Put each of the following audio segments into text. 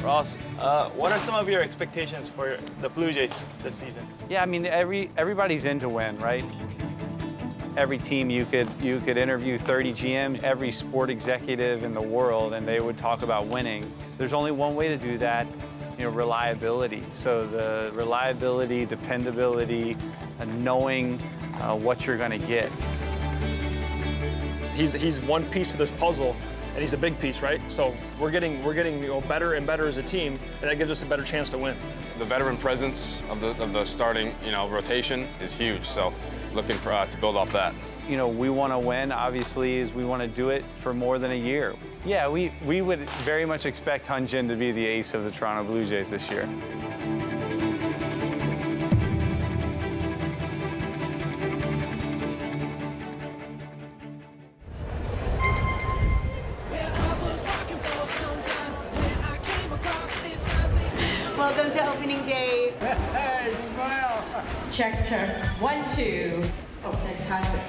Ross, what are some of your expectations for the Blue Jays this season? Yeah, I mean, everybody's in to win, right? Every team you could interview 30 GMs, every sport executive in the world, and they would talk about winning. There's only one way to do that, reliability. So the reliability, dependability, and knowing what you're going to get. He's one piece of this puzzle, and he's a big piece, right? So we're getting better and better as a team, and that gives us a better chance to win. The veteran presence of the starting rotation is huge. So looking for to build off that. We want to win, obviously, is we want to do it for more than a year. Yeah, we would very much expect Hyunjin to be the ace of the Toronto Blue Jays this year. Welcome to opening day. Hey, smile. Check, check. 1, 2. Oh, fantastic.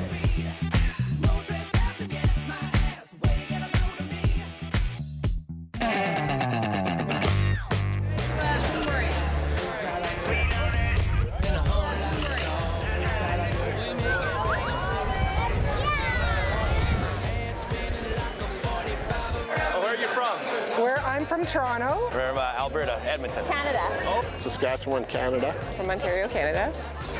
I'm from Toronto. We're Alberta, Edmonton. Canada. Saskatchewan, Canada. From Ontario, Canada.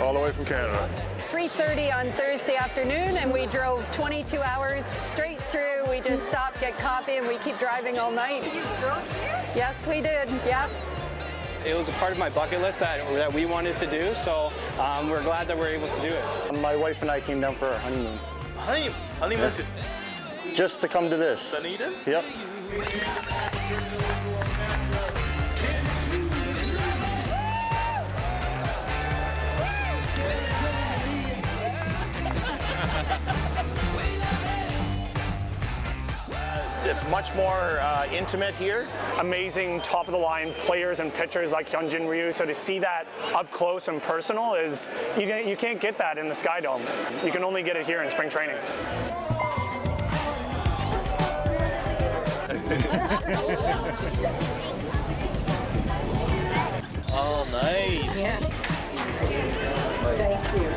All the way from Canada. 3:30 on Thursday afternoon, and we drove 22 hours straight through. We just stopped, get coffee, and we keep driving all night. Yes, we did. Yep. It was a part of my bucket list that we wanted to do, so we're glad that we're able to do it. My wife and I came down for our honeymoon. Honeymoon Just to come to this. Dunedin? Yep. It's much more intimate here. Amazing top-of-the-line players and pitchers like Hyunjin Ryu. So to see that up close and personal is, you can't get that in the Sky Dome. You can only get it here in spring training. Oh, nice. Yeah. Thank you.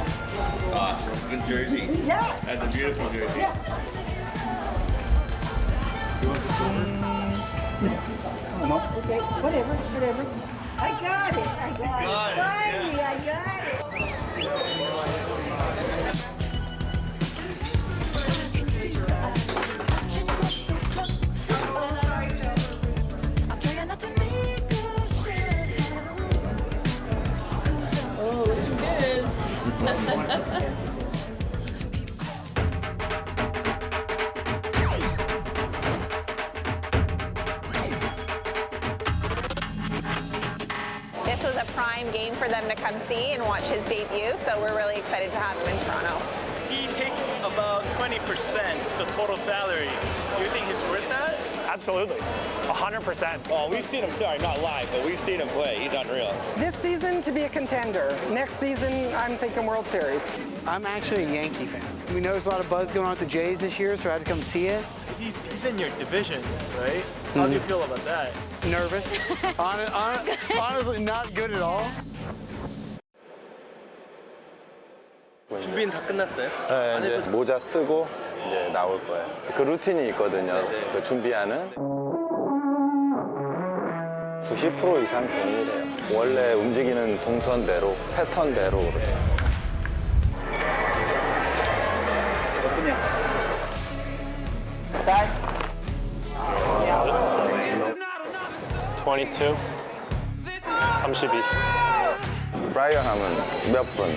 Awesome. Good jersey. Yeah. That's a beautiful jersey. Yes. You want the silver? No. Okay, whatever. I got it. Finally, I got it. This was a prime game for them to come see and watch his debut, so we're really excited to have him in Toronto. He takes about 20% the total salary. Do you think he's worth that? Absolutely. 100%. Well, we've seen him, sorry, not live, but we've seen him play. He's unreal. This season to be a contender. Next season, I'm thinking World Series. I'm actually a Yankee fan. We know there's a lot of buzz going on with the Jays this year, so I had to come see it. He's in your division, right? How do you feel about that? Nervous. Honestly, not good at all. 준비는 다 끝났어요? 네, 이제 모자 쓰고 이제 나올 거예요. 그 루틴이 있거든요. 그 준비하는. 90% 이상 동일해요. 원래 움직이는 동선대로, 패턴대로 그래요. 22, 32. 브라이언 하면 몇 분,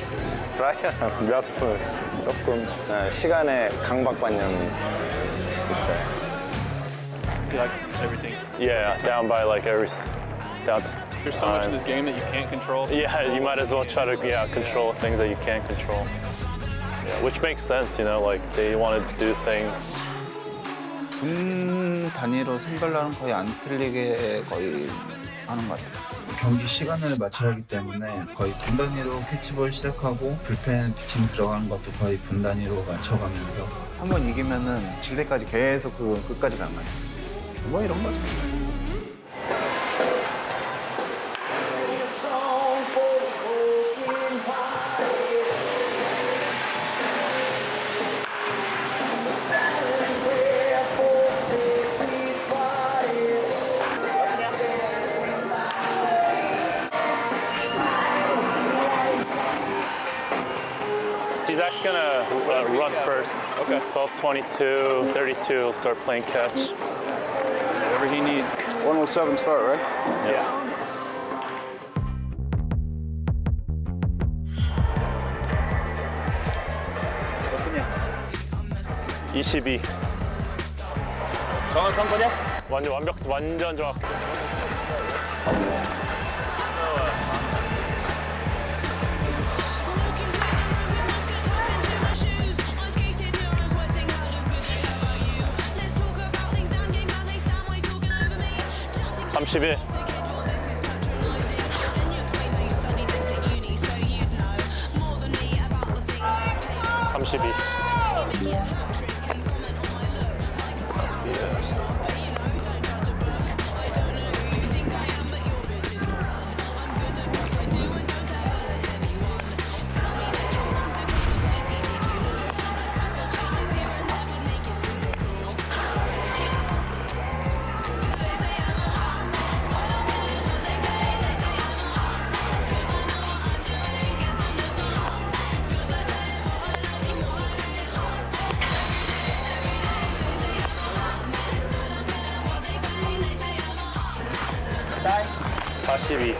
브라이언 하면 몇 분, 조금 시간에 강박관념 있어요. Like everything. Yeah, down by like every... Down There's so much of this game that you can't control. Yeah, you might as well try to control things that you can't control. Yeah, which makes sense, like they want to do things. 분 단위로 선별하는 거의 안 틀리게 거의 하는 것 같아요. 경기 시간을 맞춰야 하기 때문에 거의 분 단위로 캐치볼 시작하고 불펜 피칭 들어가는 것도 거의 분 단위로 맞춰가면서 한 번 이기면은 질 때까지 계속 그 끝까지 가는 거예요. 뭐 이런 거죠. He's actually gonna run first. Okay. 12, 22, 32, he'll start playing catch. Whatever he needs. 107 start, right? Yeah. 몇 22. 정확한 거냐? 완전 정확. (31) 32 42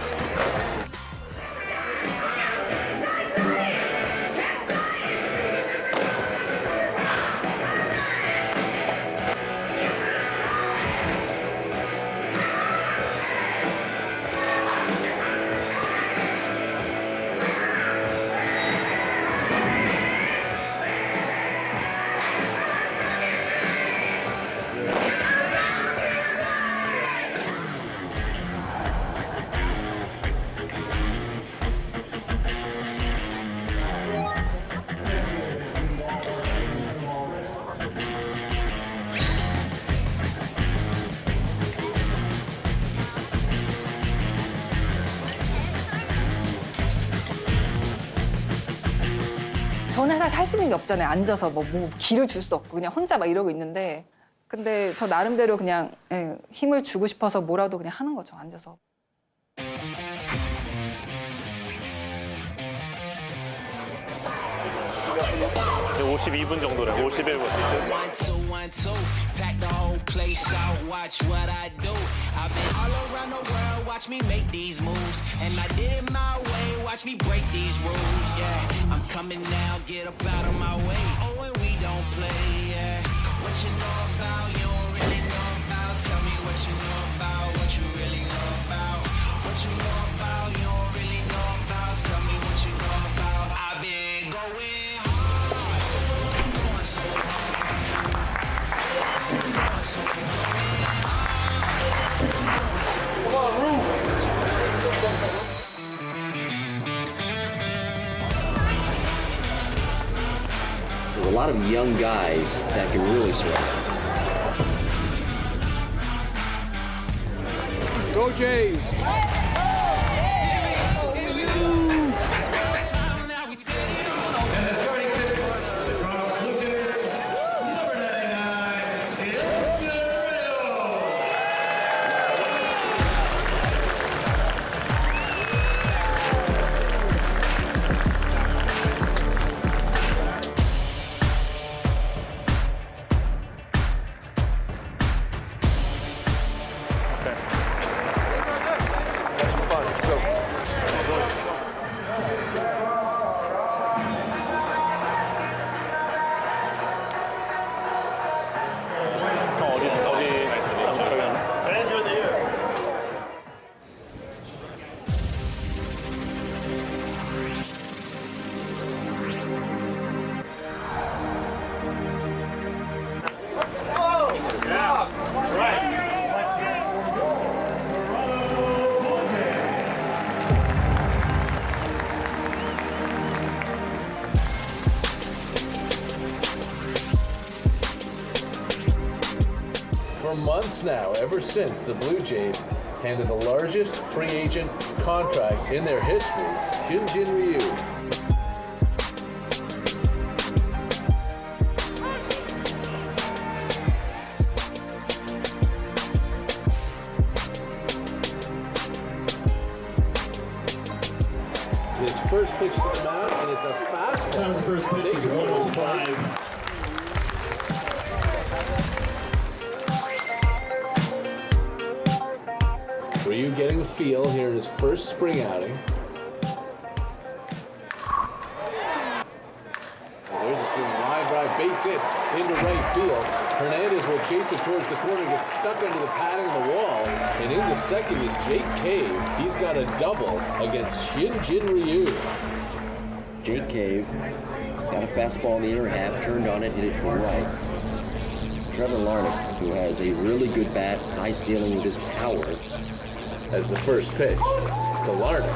저는 사실 할 수 있는 게 없잖아요. 앉아서 뭐 기를 줄 수도 없고 그냥 혼자 막 이러고 있는데 근데 저 나름대로 그냥 힘을 주고 싶어서 뭐라도 그냥 하는 거죠. 앉아서. 52분 정도래. 51분. Pack the whole place out, watch what I do. I've been all around the world, watch me make these moves. And I did it my way, watch me break these rules. Yeah, I'm coming now, get up out of my way. Oh, and we don't play, yeah. What you know about, you don't really know about. Tell me what you know about, what you really know about. What you know about, you don't really know about. Tell me what you know about. I've been going hard, going so hard. There are a lot of young guys that can really survive. Go Jays! for months now, ever since the Blue Jays handed the largest free agent contract in their history, 류현진은 Ryu. His first pitch to the mound, and it's a fastball. Take it over strike. Ryu getting a feel here in his first spring outing. And there's a swing, line drive, base hit into right field. Hernandez will chase it towards the corner, gets stuck under the padding of the wall, and into second is Jake Cave. He's got a double against 류현진은 Ryu. Jake Cave got a fastball in the inner half, turned on it, hit it to right. Trevor Larnach, who has a really good bat, high ceiling with his power. As the first pitch to Larnach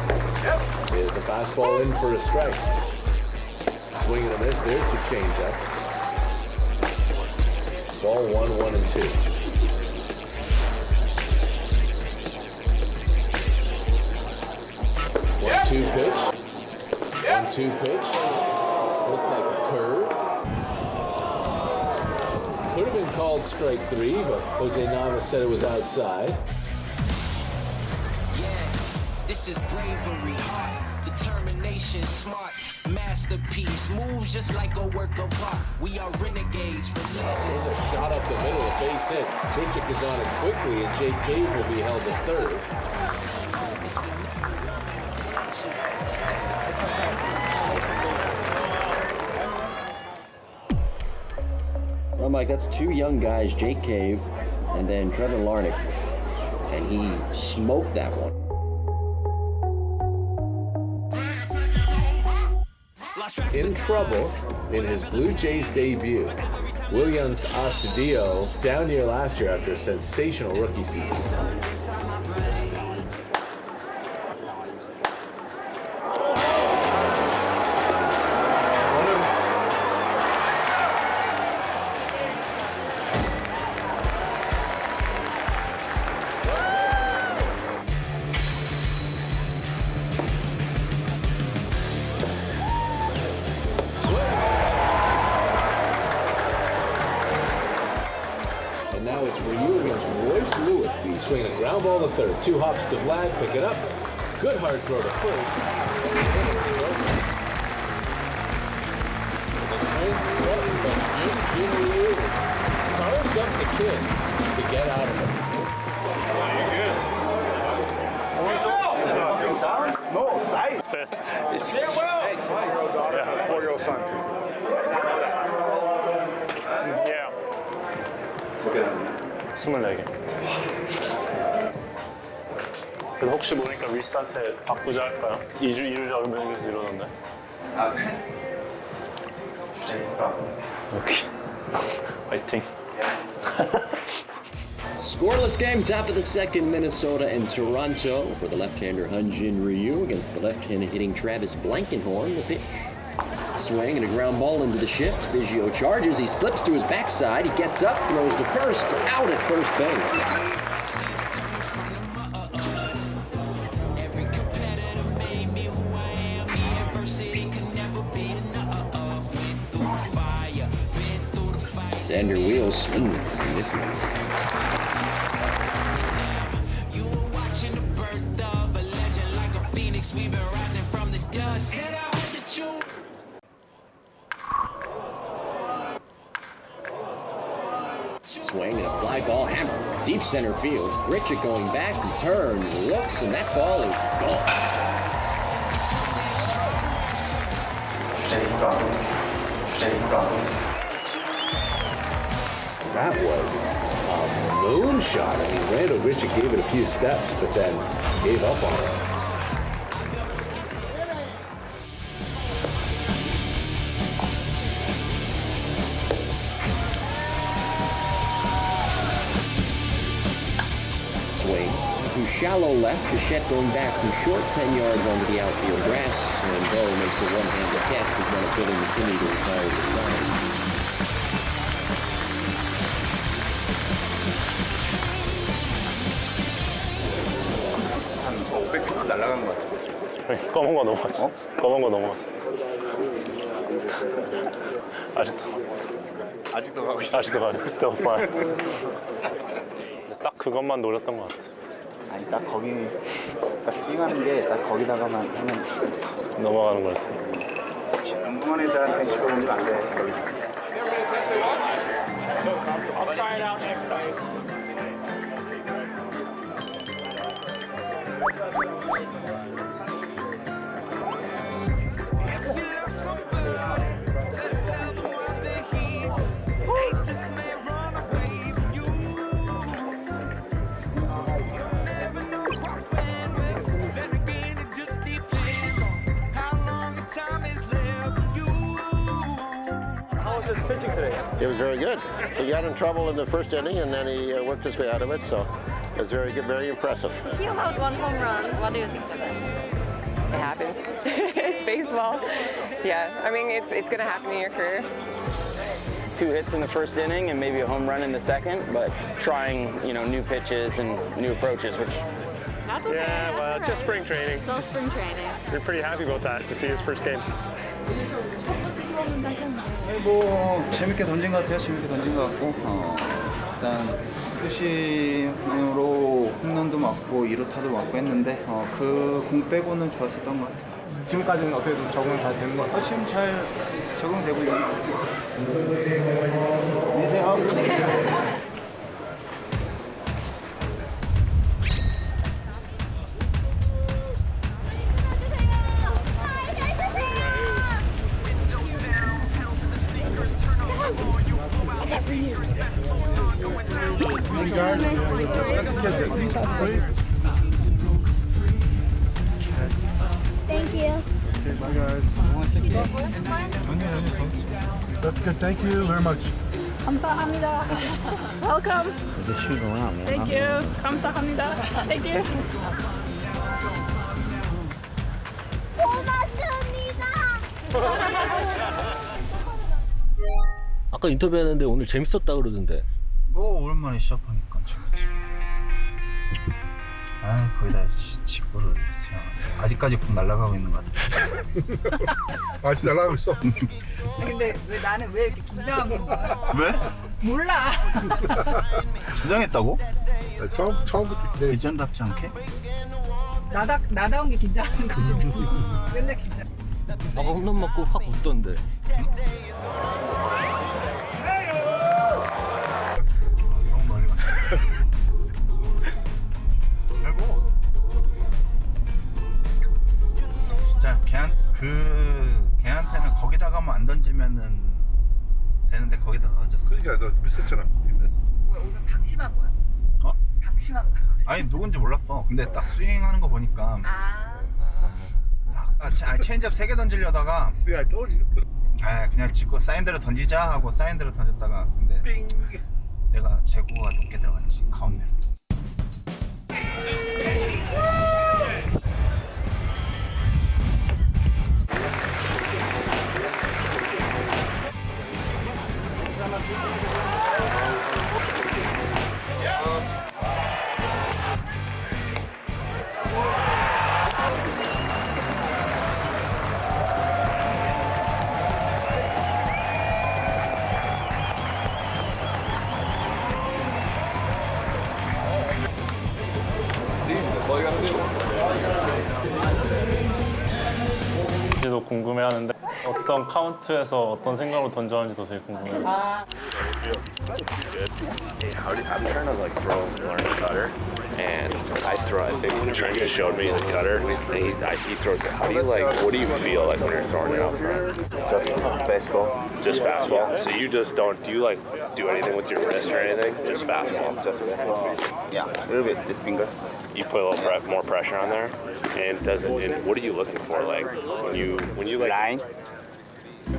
is a fastball in for a strike. Swing and a miss. There's the changeup. Ball 1, 1 and 2. 1-2 pitch. 1-2 pitch. Looked like a curve. Could have been called strike 3, but Jose Navas said it was outside. This is bravery, heart, determination, smart, masterpiece, moves just like a work of art. We are renegades, relentless. There's a shot up the middle, a base hit. Richard is on it quickly, and Jake Cave will be held at third. Well, Mike, that's two young guys, Jake Cave and then Trevor Larnach, and he smoked that one. In trouble in his Blue Jays debut. Williams Astudillo down year last year after a sensational rookie season. Swinging a ground ball to third. 2 hops to Vlad, pick it up. Good hard throw to first. The transit button, but 류현진은 Ryu carves up the kids to get out of it. No, size. It's best. It's yeah, 4-year-old son. Yeah. 24개. 그래서 혹시 모르니까 리스한테 바꾸자 할까요? 2주 작업에서 이러던데. 아, 팬? 오케이. 화이팅. Scoreless game, top of the second, Minnesota and Toronto for the left-hander 류현진은 Ryu against the left-handed hitting Travis Blankenhorn. The pitch. Swing and a ground ball into the shift. Biggio charges, he slips to his backside, he gets up, throws to first, out at first base. Xander Wheels swings and misses. You were watching the birth of a legend like a phoenix. We've been rising from the dust. Said I hope that you. Swing and a fly ball hammer. Deep center field. Richard going back, he turns, looks, and that ball is gone. That was a moonshot. I mean, Randall Richard gave it a few steps, but then gave up on it. swing to shallow left. Bichette going back from short, 10 yards onto the outfield grass, and Bo makes a one-handed catch with Billy McKinney to retire to the side. 날아간 것 같아. 검은 거 넘어갔어. 검은 거 넘어갔어. 아직도 가고 있어. 아직도 가네. Still flying. 근데 딱 그것만 노렸던 것 같아. 아니 딱 거기 딱 스윙하는 게 딱 거기다가만 하면 넘어가는 거였어. 운동하는 애들한테 집어 던지면 안 돼. 여기서. I'll try it out next time. How was his pitching today? It was very good. He got in trouble in the first inning, and then he worked his way out of it. So it was very good, very impressive. He allowed 1 home run. What do you think of it? It happens. It's baseball. Yeah, I mean, it's going to happen in your career. 2 hits in the first inning and maybe a home run in the second, but trying, new pitches and new approaches, which. That's okay. Yeah, well, just spring training. Just spring training. We're pretty happy about that to see his first game. 뭐 재밌게 던진 것 같아요. 재밌게 던진 것 같고 일단 투심으로 홈런도 맞고 2루타도 맞고 했는데 그 공 빼고는 좋았었던 것 같아요. 지금까지는 어떻게 좀 적응 잘 되는 것 같아요? 지금 잘 적응되고 있는 것 같아요. 안녕하세요. Thank you. Okay, bye guys. That's good. Thank you very much. 감사합니다. Welcome. 이제 쉬고 나면. Thank you. 감사합니다. Thank you. 아까 인터뷰했는데 오늘 재밌었다 그러던데. 뭐 오랜만에 시합하니까 재밌지. 아 거기다 직구를 아직까지 공 날아가고 있는 것 같아. 아직 날아가고 있어. 근데 왜 나는 왜 이렇게 긴장하고 있는 거야? 왜? 몰라. 긴장했다고? 네, 처음부터 기대. 예전답지 않게? 나다운 게 긴장하는 거지. 맨날 긴장. 아까 홈런 맞고 확 웃던데. 너무 멀리 갔어. 아이고. 진짜 걔한테는 거기다가만 안 던지면은 되는데 거기다 던졌어. 그러니까 너 미스했잖아. 오늘 방심한 거야? 어? 방심한 거야? 아니 누군지 몰랐어. 근데 딱 스윙하는 거 보니까 체인지업 3개 던지려다가 그냥 찍고 사인대로 던지자 하고 사인대로 던졌다가 근데 내가 제구가 높게 들어갔지 가운데. 도 궁금해하는데 어떤 카운트에서 어떤 생각으로 던졌는지도 되게 궁금해요. I'm trying to like learn the cutter, and I think Trent just showed me the cutter, and he throws it. How do you what do you feel like when you're throwing it out front? Just fastball. Just fastball. Yeah. So you just don't do you do anything with your wrist or anything? Just fastball. Just fastball. Yeah, a little bit. This finger. You put a little more pressure on there, and what are you looking for when you line?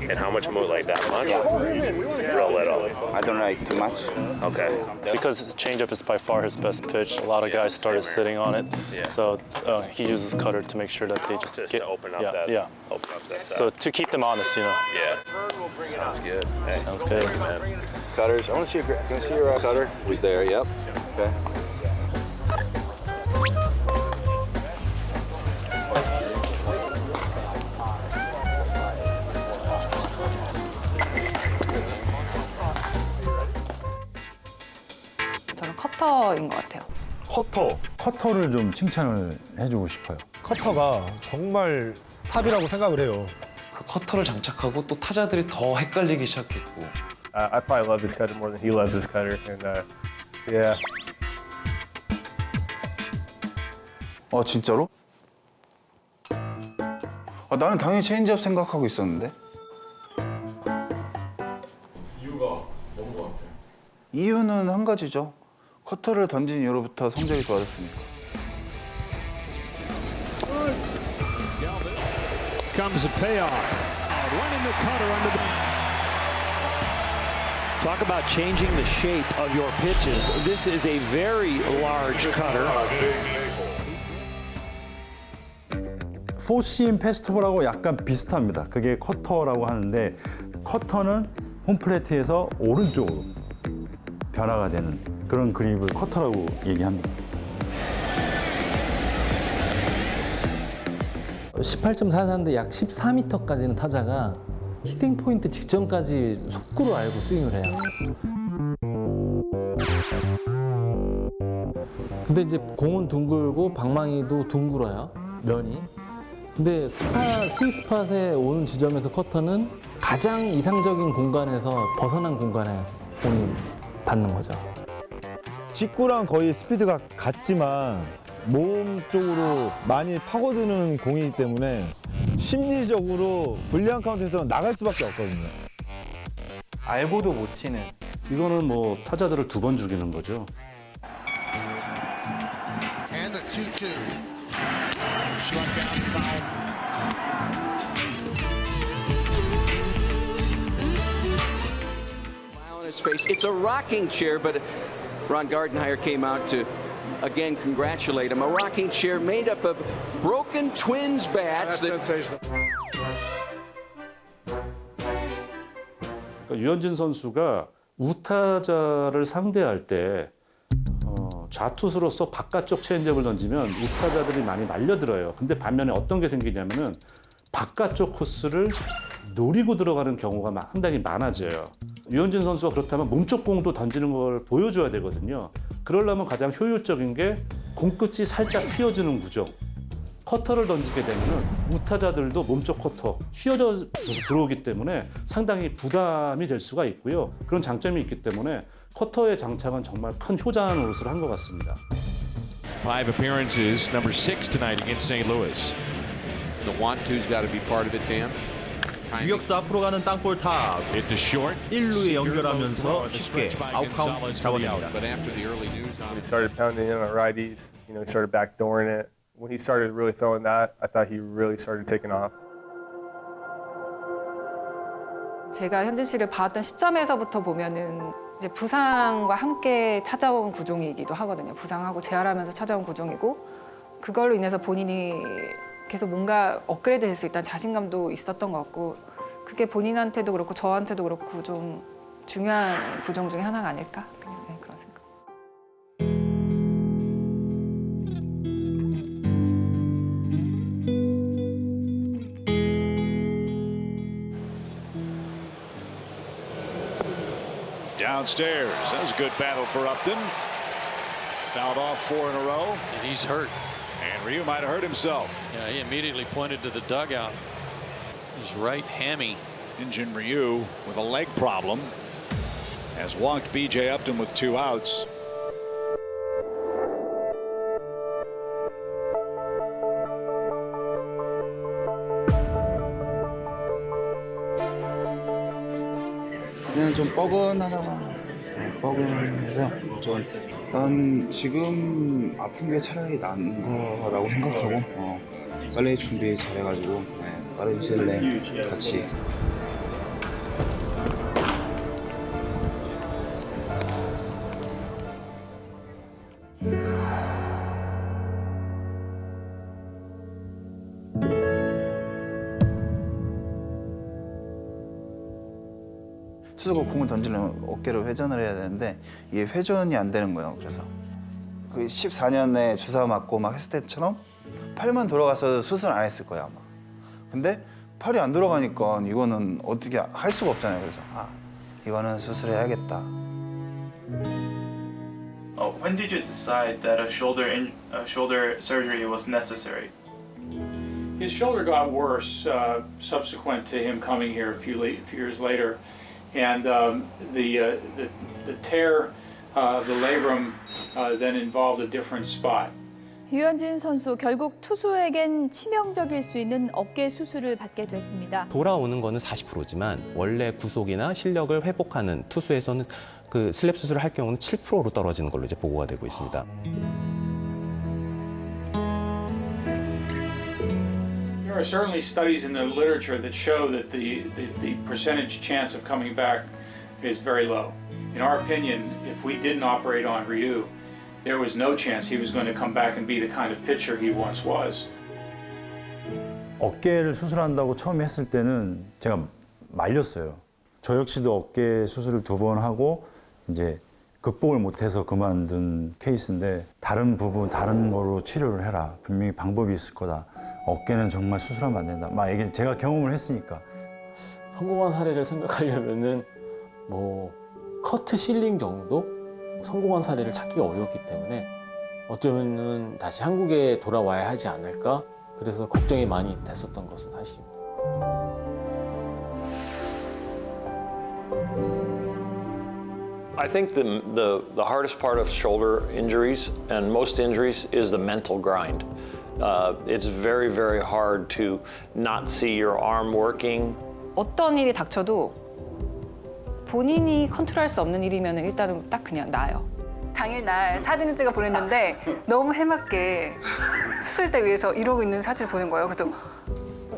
And how much more, that much? Yeah. Or you just real little? I don't like too much. Okay. Because changeup is by far his best pitch, a lot of guys started sitting on it. Yeah. So he uses cutter to make sure that they just get to open up that. Yeah. Open up that. So to keep them honest, Yeah. Sounds good. Hey, Sounds good. Man. Cutters. I want to see your cutter. Was there? Yep. Okay. 커터인 것 같아요. 커터를 좀 칭찬을 해주고 싶어요. 커터가 정말 탑이라고 생각을 해요. 그 커터를 장착하고 또 타자들이 더 헷갈리기 시작했고. I probably love this cutter more than he loves this cutter, and yeah. 진짜로? 나는 당연히 체인지업 생각하고 있었는데. 이유가 뭔 것 같아? 이유는 한 가지죠. 커터를 던진 이후로부터 성적이 좋아졌으니까. Comes a payoff. Running the cutter under the. Talk about changing the shape of your pitches. This is a very large cutter. 포시임 페스티벌하고 약간 비슷합니다. 그게 커터라고 하는데 커터는 홈플레이트에서 오른쪽으로 변화가 되는 그런 그립을 커터라고 얘기합니다. 18.44인데 약 14m까지는 타자가 히팅 포인트 직전까지 속구로 알고 스윙을 해요. 근데 이제 공은 둥글고 방망이도 둥글어요, 면이. 근데 스윗스팟에 오는 지점에서 커터는 가장 이상적인 공간에서 벗어난 공간에 공이 닿는 거죠. 직구랑 거의 스피드가 같지만 몸 쪽으로 많이 파고드는 공이기 때문에 심리적으로 불리한 카운트에서는 나갈 수밖에 없거든요. 알고도 못 치는. 이거는 뭐 타자들을 2번 죽이는 거죠. And the 2-2. Struck out, foul. On his face. It's a rocking chair, but Ron Gardenhire came out to again congratulate him. A rocking chair made up of broken Twins bats. That's sensational. 류현진 선수가 우타자를 상대할 때 좌투수로서 바깥쪽 체인지업을 던지면 우타자들이 많이 말려들어요. 근데 반면에 어떤 게 생기냐면은 바깥쪽 코스를 노리고 들어가는 경우가 상당히 많아져요. 류현진 선수가 그렇다면 몸쪽 공도 던지는 걸 보여줘야 되거든요. 그러려면 가장 효율적인 게 공끝이 살짝 휘어지는 구조. 커터를 던지게 되면 우타자들도 몸쪽 커터 휘어져서 들어오기 때문에 상당히 부담이 될 수가 있고요. 그런 장점이 있기 때문에 커터의 장착은 정말 큰 효자는 노릇을 한 것 같습니다. 5 appearances, number 6 tonight against St. Louis. The want-to's got to be part of it, Dan. 유격수 앞으로 가는 땅볼 탑. 1루에 연결하면서 쉽게 아웃카운트 잡아냅니다. When he started pounding in on righties, he started backdooring it. When he started really throwing that, I thought he really started taking off. 제가 현진 씨를 봐왔던 시점에서부터 보면은 이제 부상과 함께 찾아온 구종이기도 하거든요. 부상하고 재활하면서 찾아온 구종이고 그걸로 인해서 본인이 계속 뭔가 업그레이드 될 수 있다는 자신감도 있었던 것 같고 그게 본인한테도 그렇고 저한테도 그렇고 좀 중요한 구종 중에 하나가 아닐까? 그냥 그런 생각. Downstairs. That was a good battle for Upton. Fouled off 4 in a row. And he's hurt. And Ryu might have hurt himself. Yeah, he immediately pointed to the dugout. His right hammy. Hyunjin Ryu with a leg problem has walked B.J. Upton with 2 outs. 그냥 좀 뻐근하다가 뻐근해서 난 지금 아픈 게 차라리 나은 거라고 생각하고 빨리 준비 잘해가지고 빠른 시일 내에 같이 투수가 공을 던지려면 어깨를 회전을 해야 되는데 이게 회전이 안 되는 거예요. 그래서 그 14년에 주사 맞고 막 했을 때처럼 팔만 돌아갔어도 수술 안 했을 거예요 아마. 근데 팔이 안 돌아가니까 이거는 어떻게 할 수가 없잖아요. 그래서 이거는 수술해야겠다. When did you decide that a shoulder surgery was necessary? His shoulder got worse subsequent to him coming here a few years later, and the tear of the labrum then involved a different spot. 류현진 선수 결국 투수에겐 치명적일 수 있는 어깨 수술을 받게 됐습니다. 돌아오는 거는 40%지만 원래 구속이나 실력을 회복하는 투수에서는 그 슬랩 수술을 할 경우는 7%로 떨어지는 걸로 이제 보고가 되고 있습니다. There are certainly studies in the literature that show that the percentage chance of coming back is very low. In our opinion, if we didn't operate on Ryu, there was no chance he was going to come back and be the kind of pitcher he once was. 어깨를 수술한다고 처음 했을 때는 제가 말렸어요. 저 역시도 어깨 수술을 2번 하고 이제 극복을 못해서 그만둔 케이스인데 다른 부분, 다른 거로 치료를 해라. 분명히 방법이 있을 거다. 어깨는 정말 수술하면 안 된다. 막 이게 제가 경험을 했으니까. 성공한 사례를 생각하려면은 뭐 커트 실링 정도 성공한 사례를 찾기가 어렵기 때문에 어쩌면은 다시 한국에 돌아와야 하지 않을까? 그래서 걱정이 많이 됐었던 것은 사실입니다. I think the hardest part of shoulder injuries and most injuries is the mental grind. It's very, very hard to not see your arm working. 어떤 일이 닥쳐도 본인이 컨트롤할 수 없는 일이면 일단은 딱 그냥 나요. 당일날 사진을 찍어 보냈는데 너무 해맑게 수술대 위에서 이러고 있는 사진을 보낸 거예요. 그래서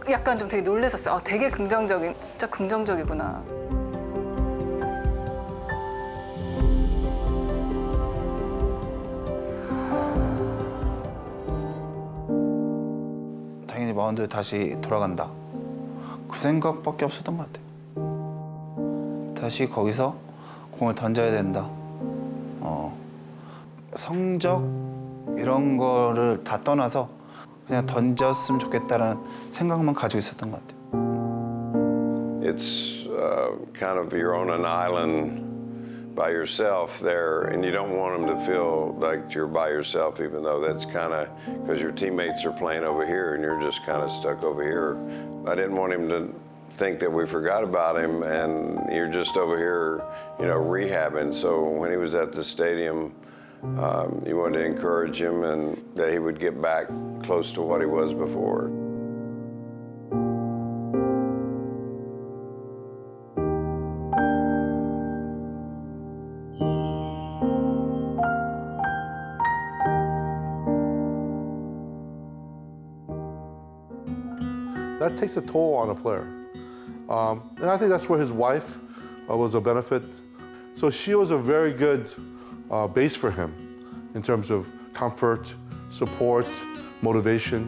약간 좀 되게 놀랐었어요. 되게 긍정적인, 진짜 긍정적이구나. 당연히 마운드에 다시 돌아간다. 그 생각밖에 없었던 것 같아요. 다시 거기서 공을 던져야 된다. 성적 이런 거를 다 떠나서 그냥 던졌으면 좋겠다는 생각만 가지고 있었던 것 같아요. It's kind of you're on an island by yourself there, and you don't want them to feel like you're by yourself, even though that's kind of because your teammates are playing over here and you're just kind of stuck over here. I didn't want him to think that we forgot about him and you're just over here, you know, rehabbing. So when he was at the stadium, you wanted to encourage him and that he would get back close to what he was before. That takes a toll on a player. And I think that's where his wife was a benefit. So she was a very good base for him in terms of comfort, support, motivation.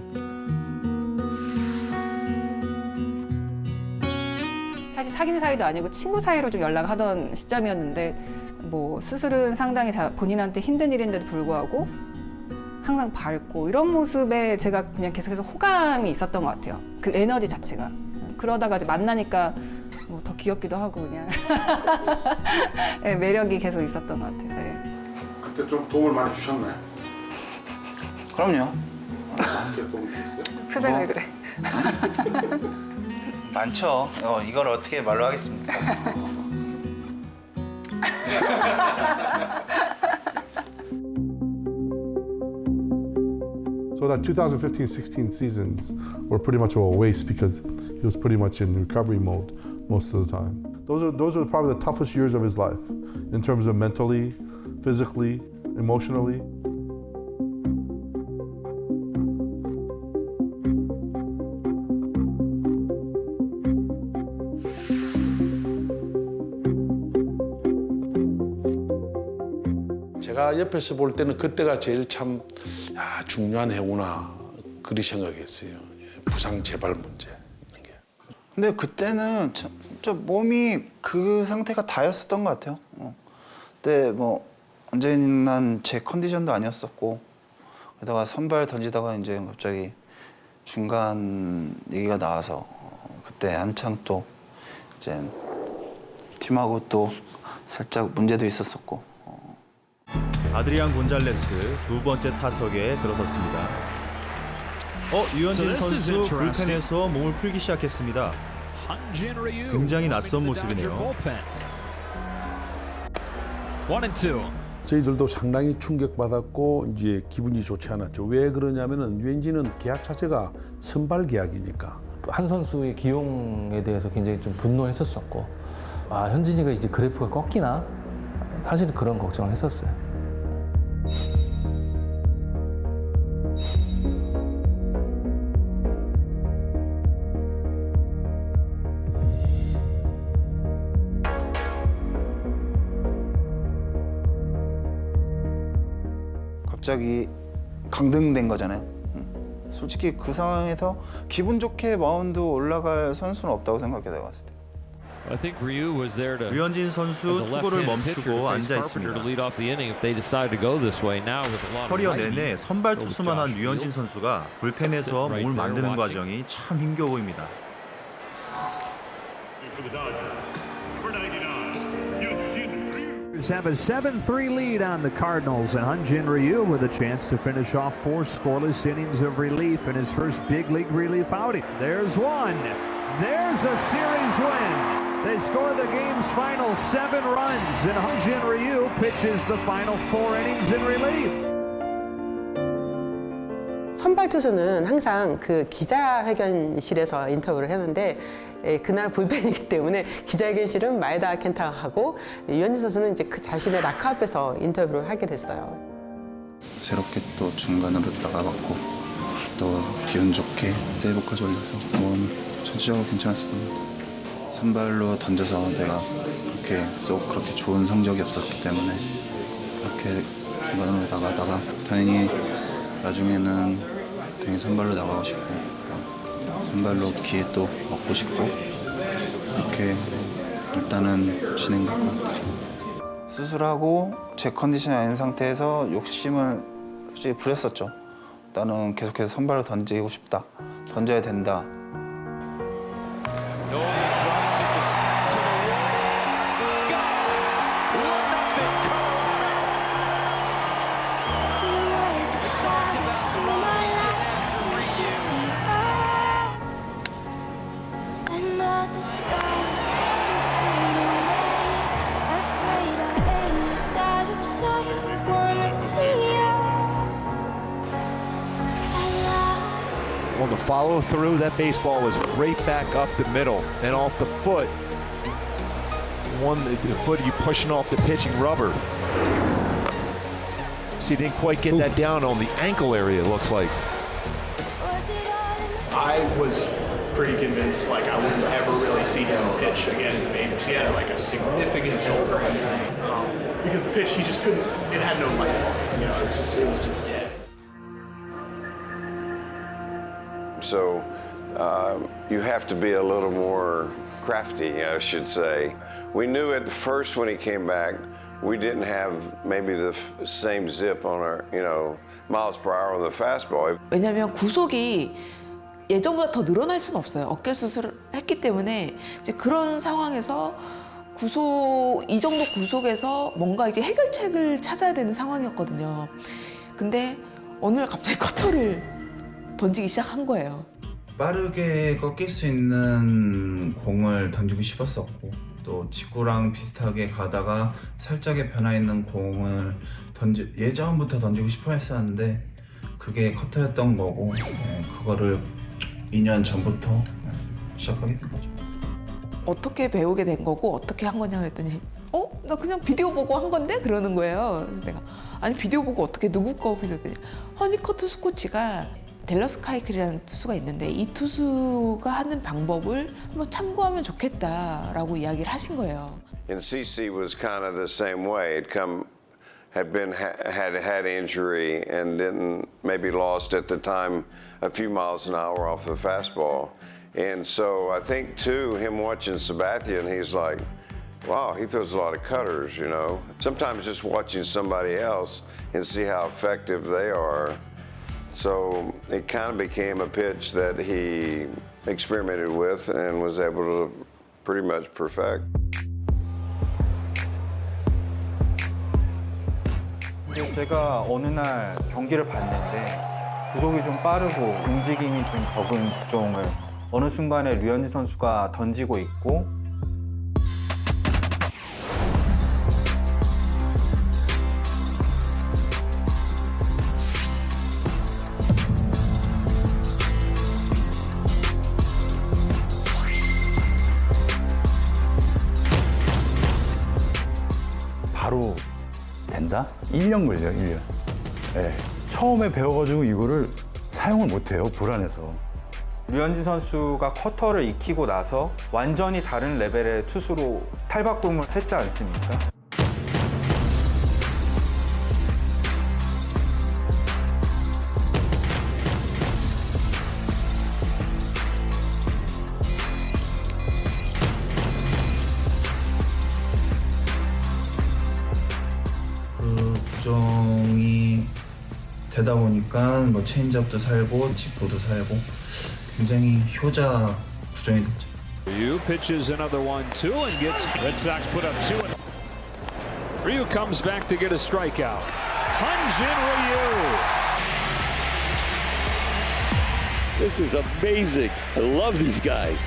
사실 사귀는 사이도 아니고 친구 사이로 좀 연락하던 시점이었는데 뭐 수술은 상당히 본인한테 힘든 일인데도 불구하고 항상 밝고 이런 모습에 제가 그냥 계속해서 호감이 있었던 것 같아요. 그 에너지 자체가. 그러다가 이제 만나니까 뭐 더 귀엽기도 하고 그냥 네, 매력이 계속 있었던 것 같아요. 네. 그때 좀 도움을 많이 주셨나요? 그럼요. 어떻게 도움 주셨어요? 표정이 왜 그래? 많죠. 이걸 어떻게 말로 하겠습니까? So that 2015-16 seasons were pretty much a waste because he was pretty much in recovery mode most of the time. Those are probably the toughest years of his life in terms of mentally, physically, emotionally. 제가 옆에서 볼 때는 그때가 제일 참 중요한 해구나 그리 생각했어요. 부상 재발 문제. 근데 그때는 진짜 몸이 그 상태가 다였었던 것 같아요. 그때 뭐 완전한 제 컨디션도 아니었었고 게다가 선발 던지다가 이제 갑자기 중간 얘기가 나와서 그때 한창 또 이제 팀하고 또 살짝 문제도 있었었고 아드리안 곤잘레스 두 번째 타석에 들어섰습니다. 류현진 선수 불펜에서 몸을 풀기 시작했습니다. 굉장히 낯선 모습이네요. 저희들도 상당히 충격받았고 이제 기분이 좋지 않았죠. 왜 그러냐면은 류현진은 계약 자체가 선발 계약이니까. 한 선수의 기용에 대해서 굉장히 좀 분노했었고, 아 현진이가 이제 그래프가 꺾이나? 사실은 그런 걱정을 했었어요. 갑자기 강등된 거잖아요. 솔직히 그 상황에서 기분 좋게 마운드 올라갈 선수는 없다고 생각해요, 내가 봤을 때. 류현진 선수 투구를 멈추고 앉아 있습니다. 커리어 내내 선발 투수만 한 류현진 선수가 불펜에서 몸을 만드는 과정이 참 힘겨워 보입니다. Have a 7-3 lead on the Cardinals, and Hyunjin Ryu with a chance to finish off 4 scoreless innings of relief in his first big league relief outing. There's one. There's a series win. They score the game's final 7 runs, and Hyunjin Ryu pitches the final 4 innings in relief. 선발 투수는 항상 그 기자회견실에서 인터뷰를 했는데 그날 불펜이기 때문에 기자회견실은 마에다 켄타하고 류현진 선수는 이제 그 자신의 라카 앞에서 인터뷰를 하게 됐어요. 새롭게 또 중간으로 나가봤고 또 기분 좋게 세이브까지 올려서 전체적으로 괜찮았습니다. 선발로 던져서 내가 그렇게 좋은 성적이 없었기 때문에 그렇게 중간으로 나가다가 당연히 나중에는 선발로 나가고 싶고 선발로 기회 또 얻고 싶고 이렇게 일단은 진행될 것 같아요. 수술하고 제 컨디션이 아닌 상태에서 욕심을 솔직히 부렸었죠. 나는 계속해서 선발로 던지고 싶다. 던져야 된다. On the follow through, that baseball was right back up the middle and off the foot. The foot you pushing off the pitching rubber. So he didn't quite get that down on the ankle area, it looks like. I was pretty convinced like I wouldn't ever really see him pitch again in the majors. He had like a significant shoulder injury because the pitch he just couldn't. It had no life. You know, it was just dead. So you have to be a little more crafty, I should say. We knew at the first when he came back, we didn't have maybe the same zip on our, miles per hour on the fastball. 왜냐하면 구속이 예전보다 더 늘어날 수는 없어요. 어깨 수술을 했기 때문에 이제 그런 상황에서 이 정도 구속에서 뭔가 이제 해결책을 찾아야 되는 상황이었거든요. 근데 어느 날 갑자기 커터를 던지기 시작한 거예요. 빠르게 꺾일 수 있는 공을 던지고 싶었었고 또 직구랑 비슷하게 가다가 살짝의 변화 있는 공을 예전부터 던지고 싶어 했었는데 그게 커터였던 거고 그거를 2년 전부터 시작하게 된 거죠. 어떻게 배우게 된 거고 어떻게 한 거냐 그랬더니 나 그냥 비디오 보고 한 건데? 그러는 거예요. 그래서 내가 아니 비디오 보고 어떻게 누구 거 그랬더니 허니커 투수 코치가 댈러스 카이클이라는 투수가 있는데 이 투수가 하는 방법을 한번 참고하면 좋겠다라고 이야기를 하신 거예요. And CC was kind of the same way. Had injury and didn't maybe lost at the time a few miles an hour off the fastball. And so I think too, him watching Sabathia, he's like, wow, he throws a lot of cutters, Sometimes just watching somebody else and see how effective they are. So it kind of became a pitch that he experimented with and was able to pretty much perfect. 제가 어느 날 경기를 봤는데 구속이 좀 빠르고 움직임이 좀 적은 구종을 어느 순간에 류현진 선수가 던지고 있고 바로 된다? 1년 걸려요, 1년. 네. 처음에 배워가지고 이거를 사용을 못해요, 불안해서. 류현진 선수가 커터를 익히고 나서 완전히 다른 레벨의 투수로 탈바꿈을 했지 않습니까? 그 구종이 되다 보니까 뭐 체인지업도 살고 직구도 살고 굉장히 효자 구종이 됐죠. Ryu pitches another 1-2 and gets Red Sox put up 2. Ryu comes back to get a strikeout. Hyunjin Ryu. This is amazing. I love these guys.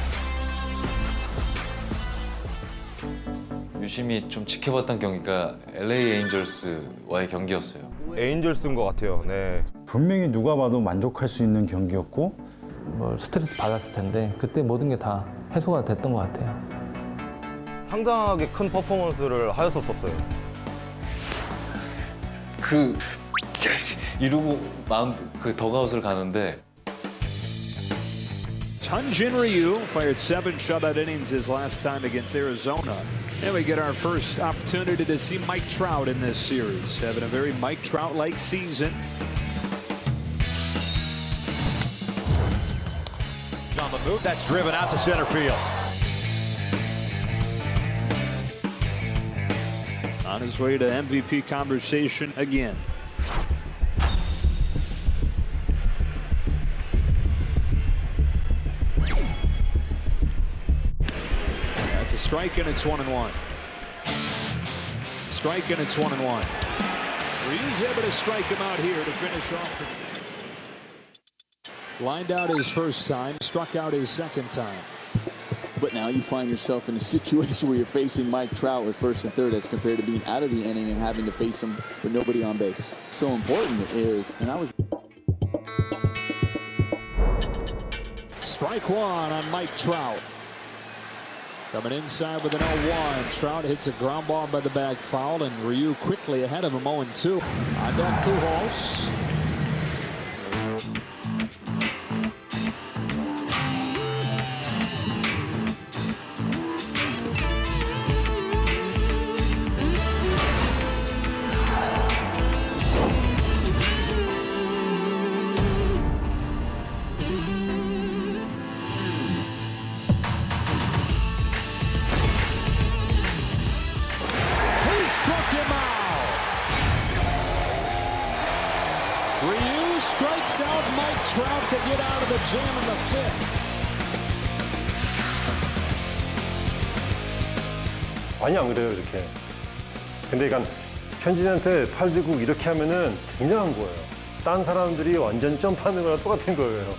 유심히 좀 지켜봤던 경기가 LA 에인절스와의 경기였어요. 에인절스인 것 같아요. 네. 분명히 누가 봐도 만족할 수 있는 경기였고 뭐 스트레스 받았을 텐데 그때 모든 게 다 해소가 됐던 것 같아요. 상당하게 큰 퍼포먼스를 하였었어요. 이루고 그 덕아웃을 가는데 Hyunjin Ryu fired 7 shutout innings his last time against Arizona. And we get our first opportunity to see Mike Trout in this series, having a very Mike Trout-like season. On the move, that's driven out to center field. On his way to MVP conversation again. That's a strike and it's 1-1. Strike and it's 1-1. Ryu's able to strike him out here to finish off the... Lined out his first time, struck out his second time. But now you find yourself in a situation where you're facing Mike Trout with first and third as compared to being out of the inning and having to face him with nobody on base. So important it is, and I was... Strike one on Mike Trout. Coming inside with an 0-1. Trout hits a ground ball by the bag foul, and Ryu quickly ahead of him 0-2. On deck, Pujols. Ryu strikes out Mike Trout to get out of the jam in the fifth. 많이 안 그래요, 이렇게. 근데 그러니까 현진한테 팔 들고 이렇게 하면은 굉장한 거예요. 딴 사람들이 완전 점프하는 거랑 똑같은 거예요.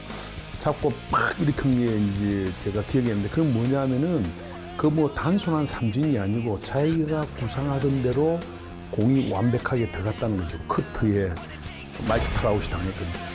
잡고 팍 이렇게 한 게 이제 제가 기억이 나는데 그건 뭐냐면은 그 뭐 단순한 삼진이 아니고 자기가 구상하던 대로 공이 완벽하게 들어갔다는 거죠. 커트에 마이크 트라웃이 당했거든요.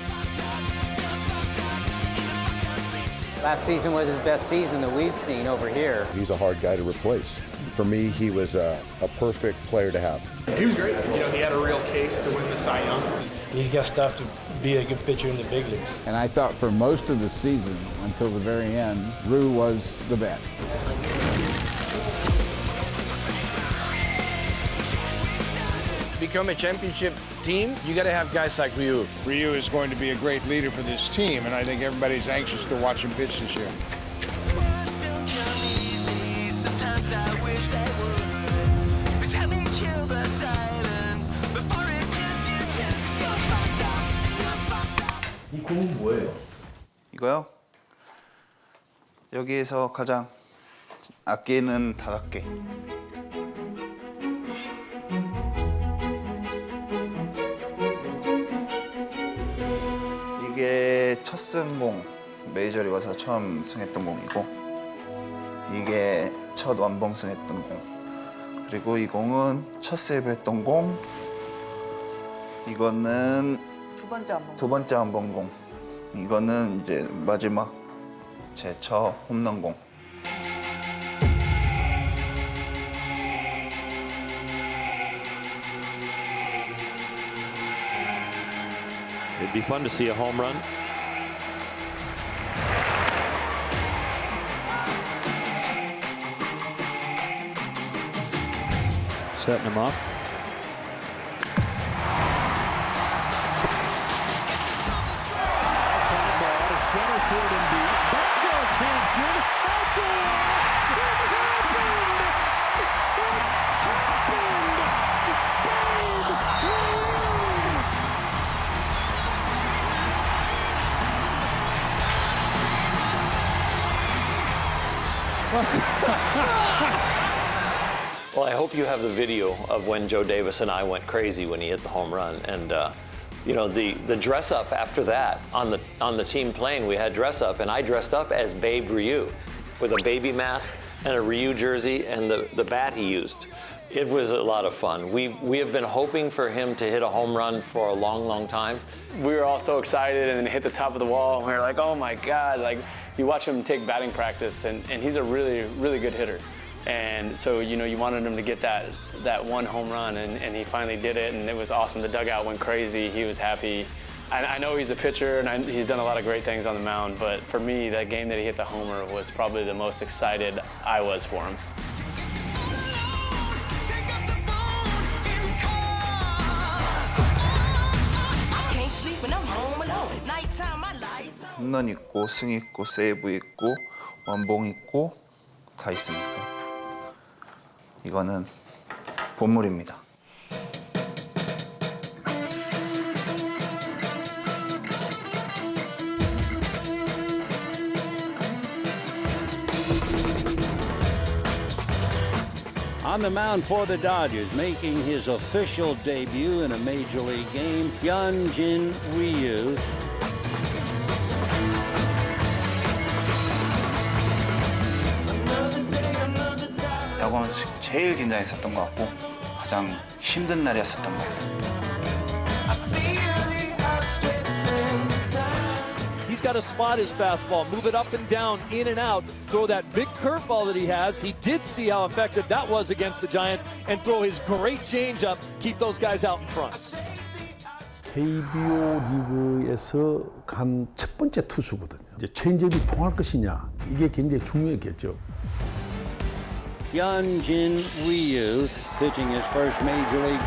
Last season was his best season that we've seen over here. He's a hard guy to replace. For me, he was a perfect player to have. He was great. You know, he had a real case to win the Cy Young. He's got stuff to be a good pitcher in the big leagues. And I thought for most of the season, until the very end, Ryu was the best. Become a championship team, you got to have guys like Ryu. Ryu is going to be a great leader for this team, and I think everybody's anxious to watch him pitch this year. 이 공은 뭐예요? 이거요? 여기에서 가장 아끼는 5개. 첫 승 공, 메이저리그 와서 처음 승했던 공이고, 이게 첫 완봉 승했던 공, 그리고 이 공은 첫 세이브했던 공, 이거는 두 번째 완봉 공, 이거는 이제 마지막 제 첫 홈런 공. It'd be fun to see a home run. Setting him up. Outside ball to center field and deep. Back goes Hanson. Out there. It's happened. It's happened. Babe Ruth. Well, I hope you have the video of when Joe Davis and I went crazy when he hit the home run. And you know, the dress up after that on the team plane, we had dress up, and I dressed up as Babe Ryu with a baby mask and a Ryu jersey and the bat he used. It was a lot of fun. We have been hoping for him to hit a home run for a long, long time. We were all so excited, and then hit the top of the wall, and we were like, oh my God, like you watch him take batting practice, and he's a really, really good hitter. And so, you know, you wanted him to get that one home run, and he finally did it, and it was awesome. The dugout went crazy. He was happy. I know he's a pitcher, and he's done a lot of great things on the mound, but for me, that game that he hit the homer was probably the most excited I was for him. 홈런 있고, 승 있고, 세이브 있고, 완봉 있고, 다 있으니까 이거는 본물입니다. On the mound for the Dodgers, making his official debut in a major league game, 류현진은. 야구하면서 제일 긴장했었던 것 같고 가장 힘든 날이었었던 것 같아요. He's got to spot his fastball, move it up and down, in and out, throw that big curveball that he has. He did see how effective that was against the Giants, and throw his great changeup, keep those guys out in front. KBO 리그에서 간 첫 번째 투수거든요. 이제 체인지업이 통할 것이냐, 이게 굉장히 중요했겠죠. 류현진은 pitching his first major league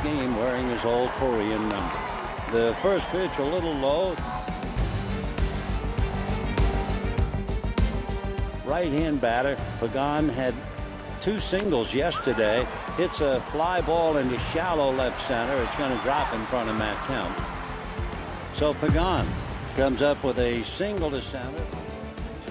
game wearing his old Korean number. The first pitch a little low. Right-hand batter, Pagan had two singles yesterday. Hits a fly ball into shallow left center. It's going to drop in front of Matt Kemp. So Pagan comes up with a single to center.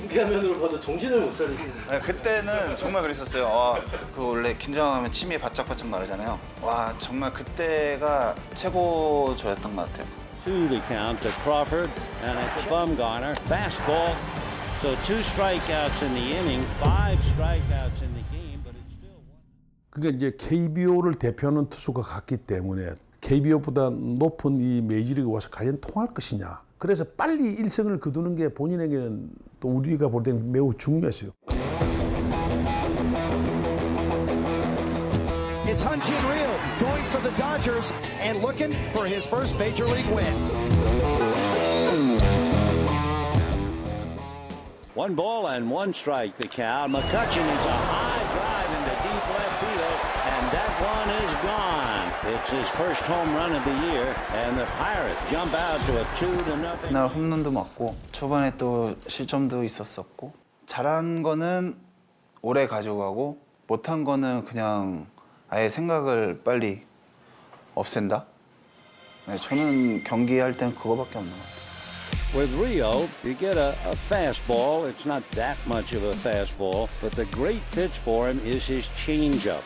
화면으로 봐도 정신을 못 차리시는. 네, 그때는 정말 그랬었어요. 그 원래 긴장하면 침이 바짝바짝 마르잖아요. 와, 정말 그때가 최고 저였던 것 같아요. To the count to Crawford and a Bumgarner fastball. So 2 strikeouts in the inning, 5 strikeouts in the game, but it's still one. 그러니까 이제 KBO를 대표하는 투수가 같기 때문에 KBO보다 높은 이 메이저리그 와서 과연 통할 것이냐. 그래서 빨리 일승을 거두는 게 본인에게는 또 우리가 볼 때는 매우 중요했어요. It's Hyun-Jin Ryu going for the Dodgers and looking for his first major league win. 1 ball and 1 strike the count. McCutchen is a high drive into deep left field, and that one is gone. It's his first home run of the year, and the Pirates jump out to a 2-0. 그날 홈런도 맞고 초반에 또 실점도 있었었고 잘한 거는 오래 가져가고 못한 거는 그냥 아예 생각을 빨리 없앤다. 네, 저는 경기할 땐 그거밖에 없는 것 같아요. With Rio, you get a fastball. It's not that much of a fastball, but the great pitch for him is his changeup.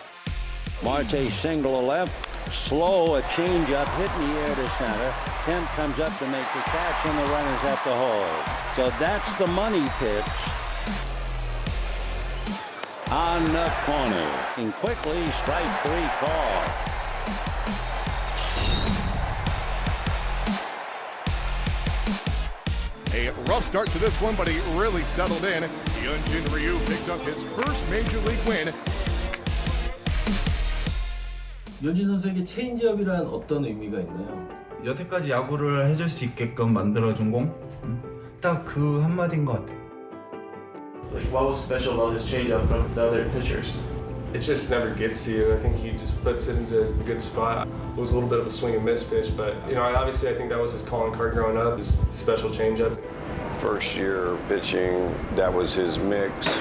Marte single to left, Slow, a changeup, hit in the air to center. Kemp comes up to make the catch, and the runner's at the hole. So that's the money pitch. On the corner. And quickly, strike three call. A rough start to this one, but he really settled in. RYU picks up his first major league win. 류현진 선수에게 체인지업이란 어떤 의미가 있나요? 여태까지 야구를 해줄 수 있게끔 만들어준 공? 딱 그 한마디인 것 같아요. Like, what was special about his changeup from the other pitchers? It just never gets to you. I think he just puts it into a good spot. It was a little bit of a swing and miss pitch, but obviously I think that was his calling card growing up, his special changeup. First year pitching, that was his mix.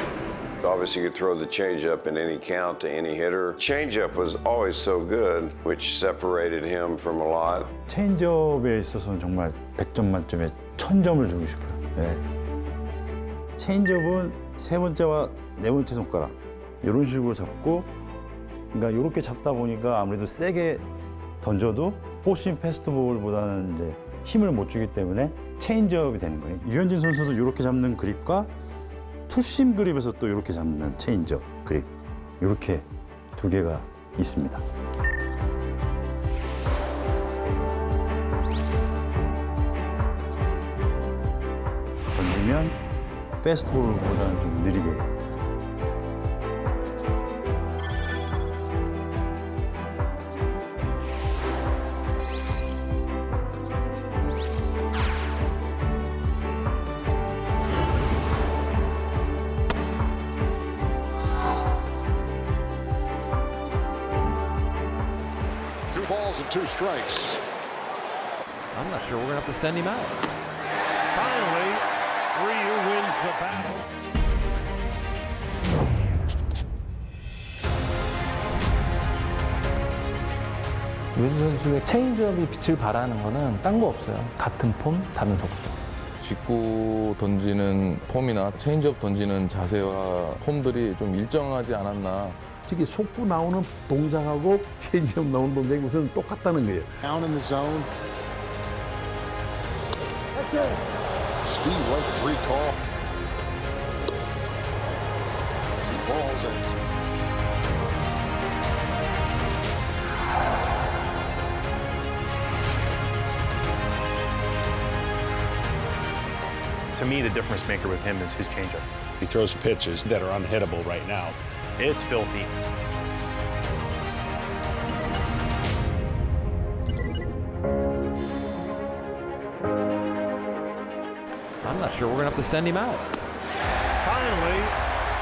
Obviously, you could throw the changeup in any count to any hitter. Changeup was always so good, which separated him from a lot. 체인지업에 있어서는 정말 100점 만점에 1000점을 주고 싶어요. 네. 체인지업은 세 번째와 네 번째 손가락 이런 식으로 잡고, 그러니까 이렇게 잡다 보니까 아무래도 세게 던져도 포싱 패스트볼보다는 이제 힘을 못 주기 때문에 체인지업이 되는 거예요. 류현진 선수도 이렇게 잡는 그립과 투심 그립에서 또 이렇게 잡는 체인지업 그립, 이렇게 두 개가 있습니다. 던지면 패스트볼보다는 좀 느리게. And 2 strikes. I'm not sure we're going to have to send him out. Finally, Ryu wins the battle. 류현진 선수의 체인지업이 빛을 발하는 거는 딴 거 없어요. 같은 폼, 다른 속도. 직구 던지는 폼이나 체인지업 던지는 자세와 폼들이 좀 일정하지 않았나. 특히 속구 나오는 동작하고 체인지업 나오는 동작이 우선 똑같다는 거예요. Down in the zone. Steve like 3 call. 2 balls and To me, the difference maker with him is his changeup. He throws pitches that are unhittable right now. It's filthy. I'm not sure we're going to have to send him out. Finally,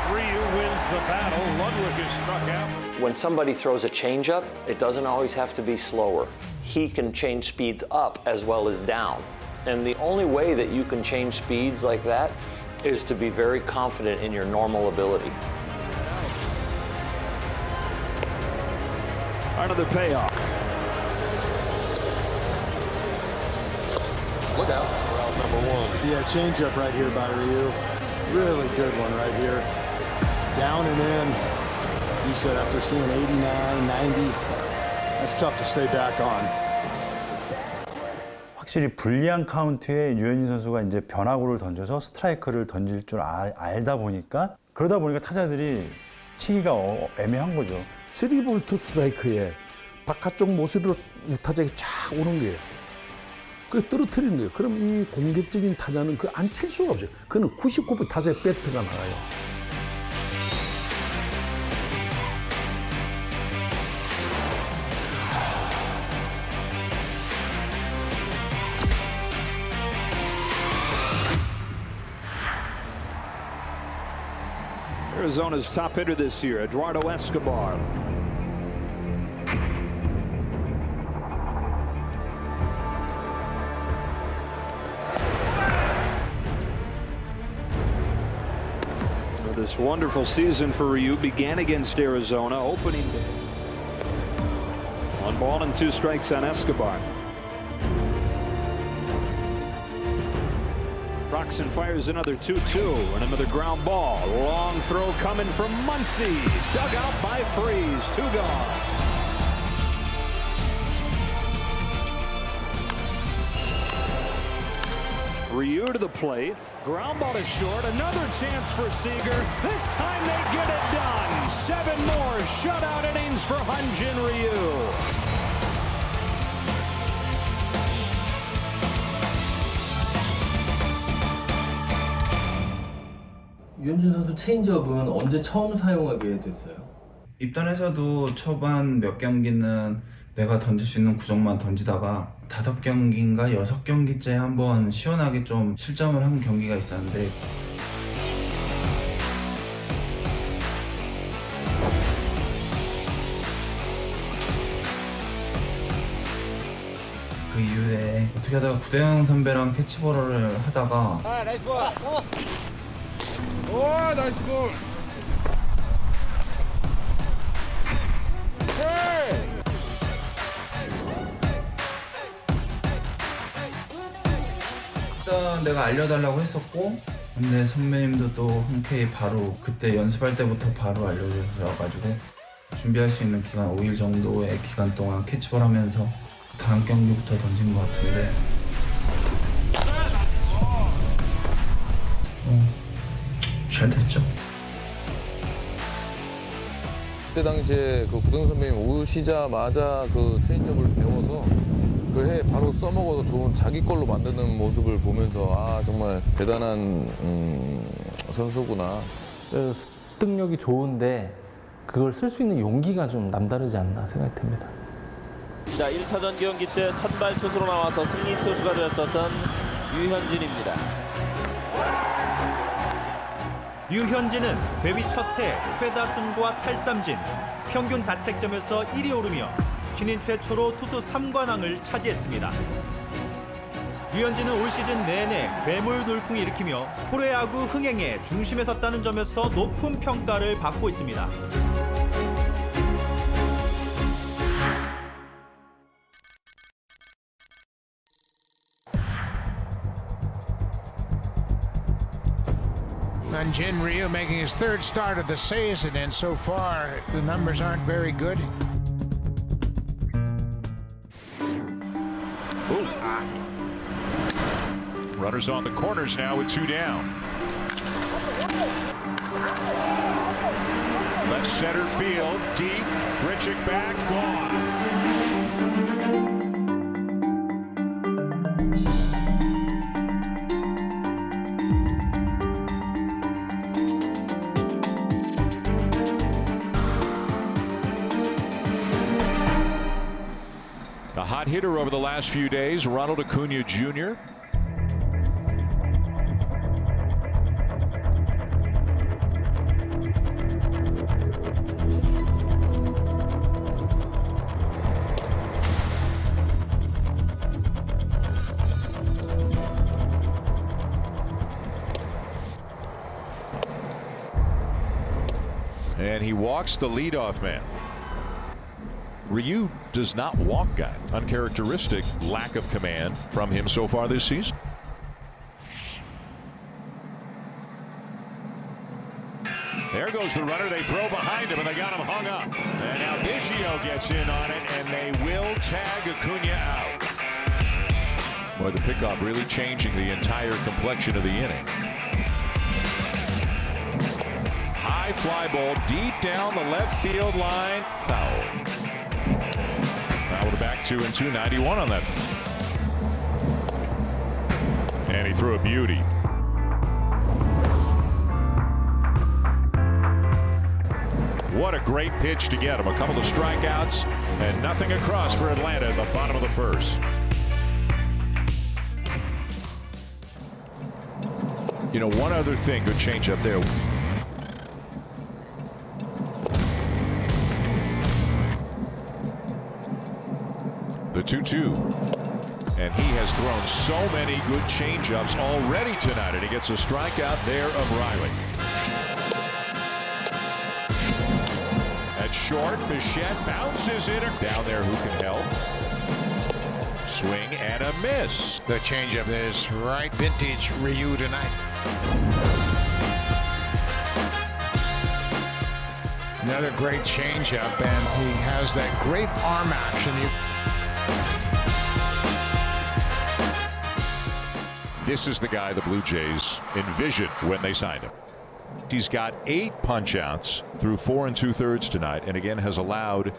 Ryu wins the battle. Ludwig is struck out. When somebody throws a changeup, it doesn't always have to be slower. He can change speeds up as well as down. And the only way that you can change speeds like that is to be very confident in your normal ability. Another payoff. look out. Route number 1. Yeah, changeup right here by Ryu. Really good one right here. Down and in. You said after seeing 89, 90, that's tough to stay back on. 확실히 불리한 카운트에 류현진 선수가 이제 변화구를 던져서 스트라이크를 던질 줄 알다 보니까 그러다 보니까 타자들이 치기가 애매한 거죠. 3볼 2 스트라이크에 바깥쪽 모습으로 우타자가 쫙 오는 거예요. 그게 떨어뜨리는 거예요. 그럼 이 공격적인 타자는 그 안 칠 수가 없어요. 그는 99% 타자의 배트가 나가요. Arizona's top hitter this year, Eduardo Escobar. This wonderful season for Ryu began against Arizona opening day. 1 ball and 2 strikes on Escobar. Roxon fires another 2-2 and another ground ball. Long throw coming from Muncy. Dug out by Freeze. 2 gone. Ryu to the plate. Ground ball to short. Another chance for Seager. This time they get it done. 7 more shutout innings for Hyunjin Ryu. 류현진 선수 체인지업은 언제 처음 사용하게 됐어요? 입단에서도 초반 몇 경기는 내가 던질 수 있는 구종만 던지다가 5경기인가 6경기째 한번 시원하게 좀 실점을 한 경기가 있었는데 그 이후에 어떻게 하다가 구대영 선배랑 캐치볼을 하다가 나이스 볼. 오, 나이스 볼. 일단 내가 알려달라고 했었고 근데 선배님도 또 흔쾌히 바로 그때 연습할 때부터 바로 알려주셔가지고 준비할 수 있는 기간 5일 정도의 기간 동안 캐치볼 하면서 다음 경기부터 던진 것 같은데 잘 됐죠. 그때 당시에 그 구동 선배님 오시자마자 그 체인지업을 배워서 그 해 바로 써먹어서 좋은 자기 걸로 만드는 모습을 보면서 아 정말 대단한 선수구나. 습득력이 좋은데 그걸 쓸 수 있는 용기가 좀 남다르지 않나 생각이 듭니다. 자, 1차전 경기 때 선발 투수로 나와서 승리 투수가 되었었던 류현진입니다. 류현진은 데뷔 첫해 최다승과 탈삼진, 평균 자책점에서 1위 오르며 신인 최초로 투수 3관왕을 차지했습니다. 류현진은 올 시즌 내내 괴물 돌풍이 일으키며 프로야구 흥행의 중심에 섰다는 점에서 높은 평가를 받고 있습니다. Hyunjin Ryu making his 3rd start of the season, and so far the numbers aren't very good. Runners on the corners now with 2 down. Left center field, deep, Grichuk back, gone. The hot hitter over the last few days, Ronald Acuna Jr. And he walks the leadoff man. Ryu does not walk guy. Uncharacteristic lack of command from him so far this season. There goes the runner. They throw behind him, and they got him hung up. And now Biggio gets in on it, and they will tag Acuna out. Boy, the pickoff really changing the entire complexion of the inning. High fly ball deep down the left field line. Foul. Now we're back 2-2, 91 on that. And he threw a beauty. What a great pitch to get him. A couple of strikeouts and nothing across for Atlanta at the bottom of the 1st. You know, one other thing, good change up there. The 2-2. And he has thrown so many good changeups already tonight, and he gets a strikeout there of Riley. At short, Bichette bounces it down there. Who can help? Swing and a miss. The changeup is right vintage Ryu tonight. Another great changeup, and he has that great arm action. This is the guy the Blue Jays envisioned when they signed him. He's got 8 punch-outs through 4 2/3 tonight, and again has allowed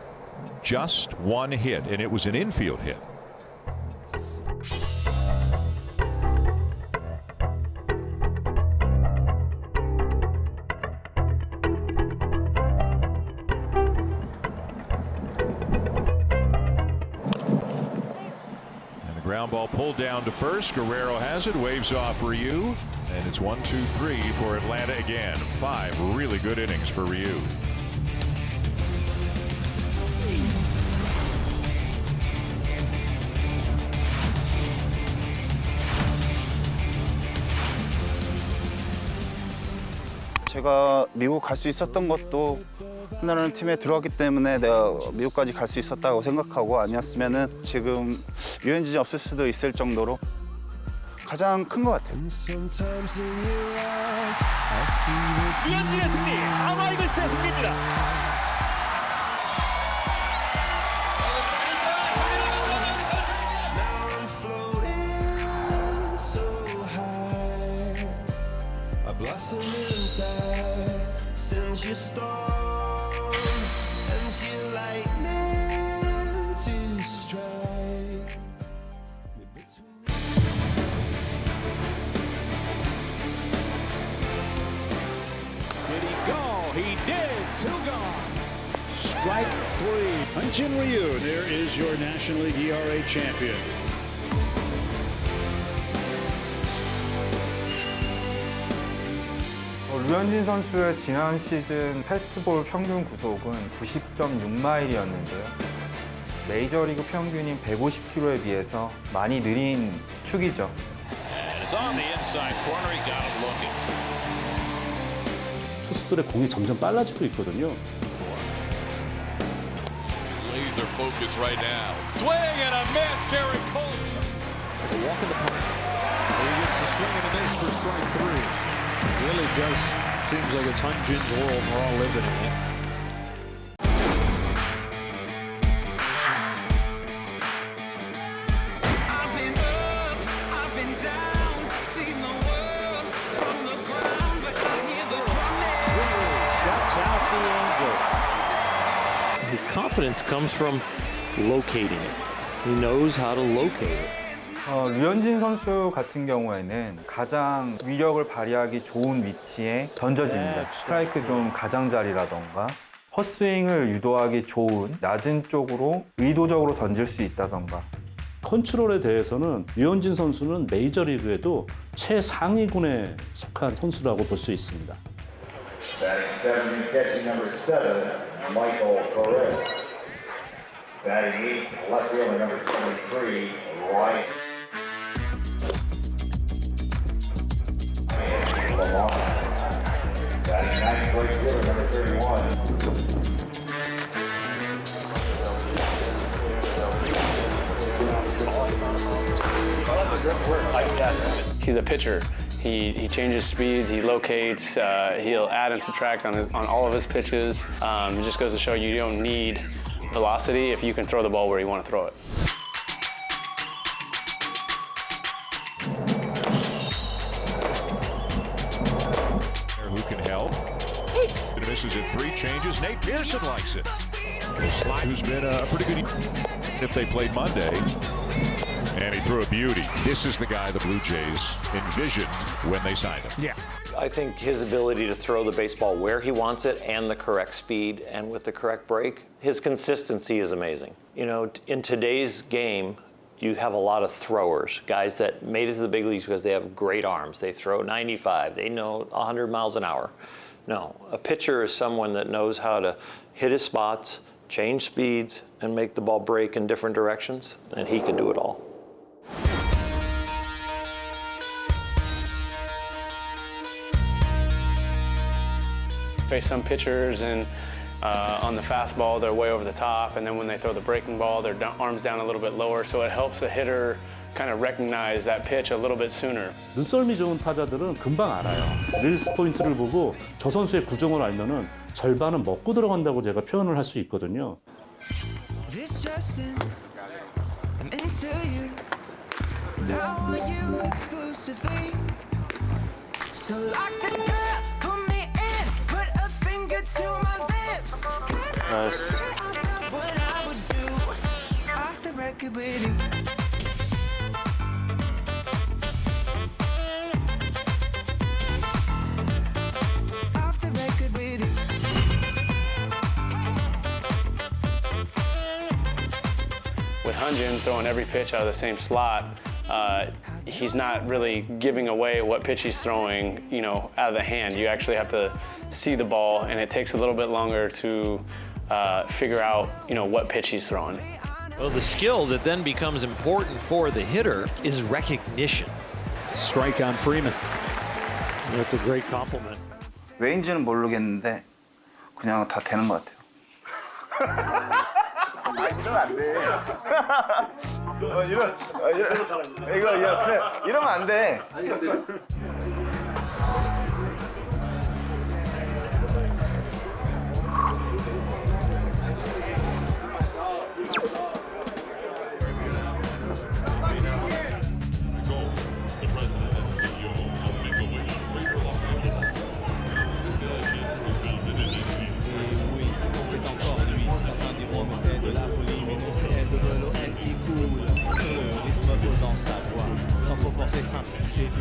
just 1 hit, and it was an infield hit. Ground ball pulled down to first. Guerrero has it, waves off Ryu, and it's 1-2-3 for Atlanta again. 5 really good innings for Ryu. 제가 미국 갈 수 있었던 것도 한나라는 팀에 들어왔기 때문에 내가 미국까지 갈 수 있었다고 생각하고, 아니었으면은 지금 류현진이 없을 수도 있을 정도로 가장 큰 것 같아요. 류현진의 승리, RYU의 승리입니다. He did. 2 gone. Strike 3. Hyunjin Ryu, there is your National League ERA champion. 류현진 선수의 지난 시즌 패스트볼 평균 구속은 90.6마일이었는데요. 메이저리그 평균인 150km에 비해서 많이 느린 축이죠. 투수들의 공이 점점 빨라지고 있거든요. Laser focus right now. Swing and a miss, Gary Cole. Walk in the park. He gets a swing and a miss for strike 3. Really does seems like it's Hyunjin's world and we're all living in it. His confidence comes from locating it. He knows how to locate it. 류현진 선수 같은 경우에는 가장 위력을 발휘하기 좋은 위치에 던져집니다. 스트라이크 존 가장자리라던가 헛스윙을 유도하기 좋은 낮은 쪽으로 의도적으로 던질 수 있다던가. 컨트롤에 대해서는 류현진 선수는 메이저리그에도 최상위군에 속한 선수라고 볼 수 있습니다. Batting 7, catching number 7, Michael Correa. Batting 8, left fielder number 73, Ryan. Lamar. Batting 9, right fielder number 31. He's a pitcher. He changes speeds, he locates, he'll add and subtract on all of his pitches. It just goes to show you don't need velocity if you can throw the ball where you want to throw it. Who can help? It misses it 3 changes. Nate Pearson likes it. Who's been a pretty good if they played Monday. And he threw a beauty. This is the guy the Blue Jays envisioned when they signed him. Yeah. I think his ability to throw the baseball where he wants it and the correct speed and with the correct break, his consistency is amazing. You know, in today's game, you have a lot of throwers, guys that made it to the big leagues because they have great arms. They throw 95, they know 100 miles an hour. No, a pitcher is someone that knows how to hit his spots, change speeds, and make the ball break in different directions, and he can do it all. Face some pitchers and on the fastball, they're way over the top, and then when they throw the breaking ball, their arms down a little bit lower, so it helps the hitter kind of recognize that pitch a little bit sooner. 눈썰미 좋은 타자들은 금방 알아요. 릴스 포인트를 보고 저 선수의 구종을 알면은 절반은 먹고 들어간다고 제가 표현을 할 수 있거든요. Nice. With Hyunjin throwing every pitch out of the same slot, he's not really giving away what pitch he's throwing, you know, out of the hand. You actually have to see the ball, and it takes a little bit longer to figure out, you know, what pitch he's throwing. Well, the skill that then becomes important for the hitter is recognition. Strike on Freeman. That's a great compliment. 왜인지는 모르겠는데 그냥 다 되는 것 같아요. 이러면 안 돼. 이러면 안 돼.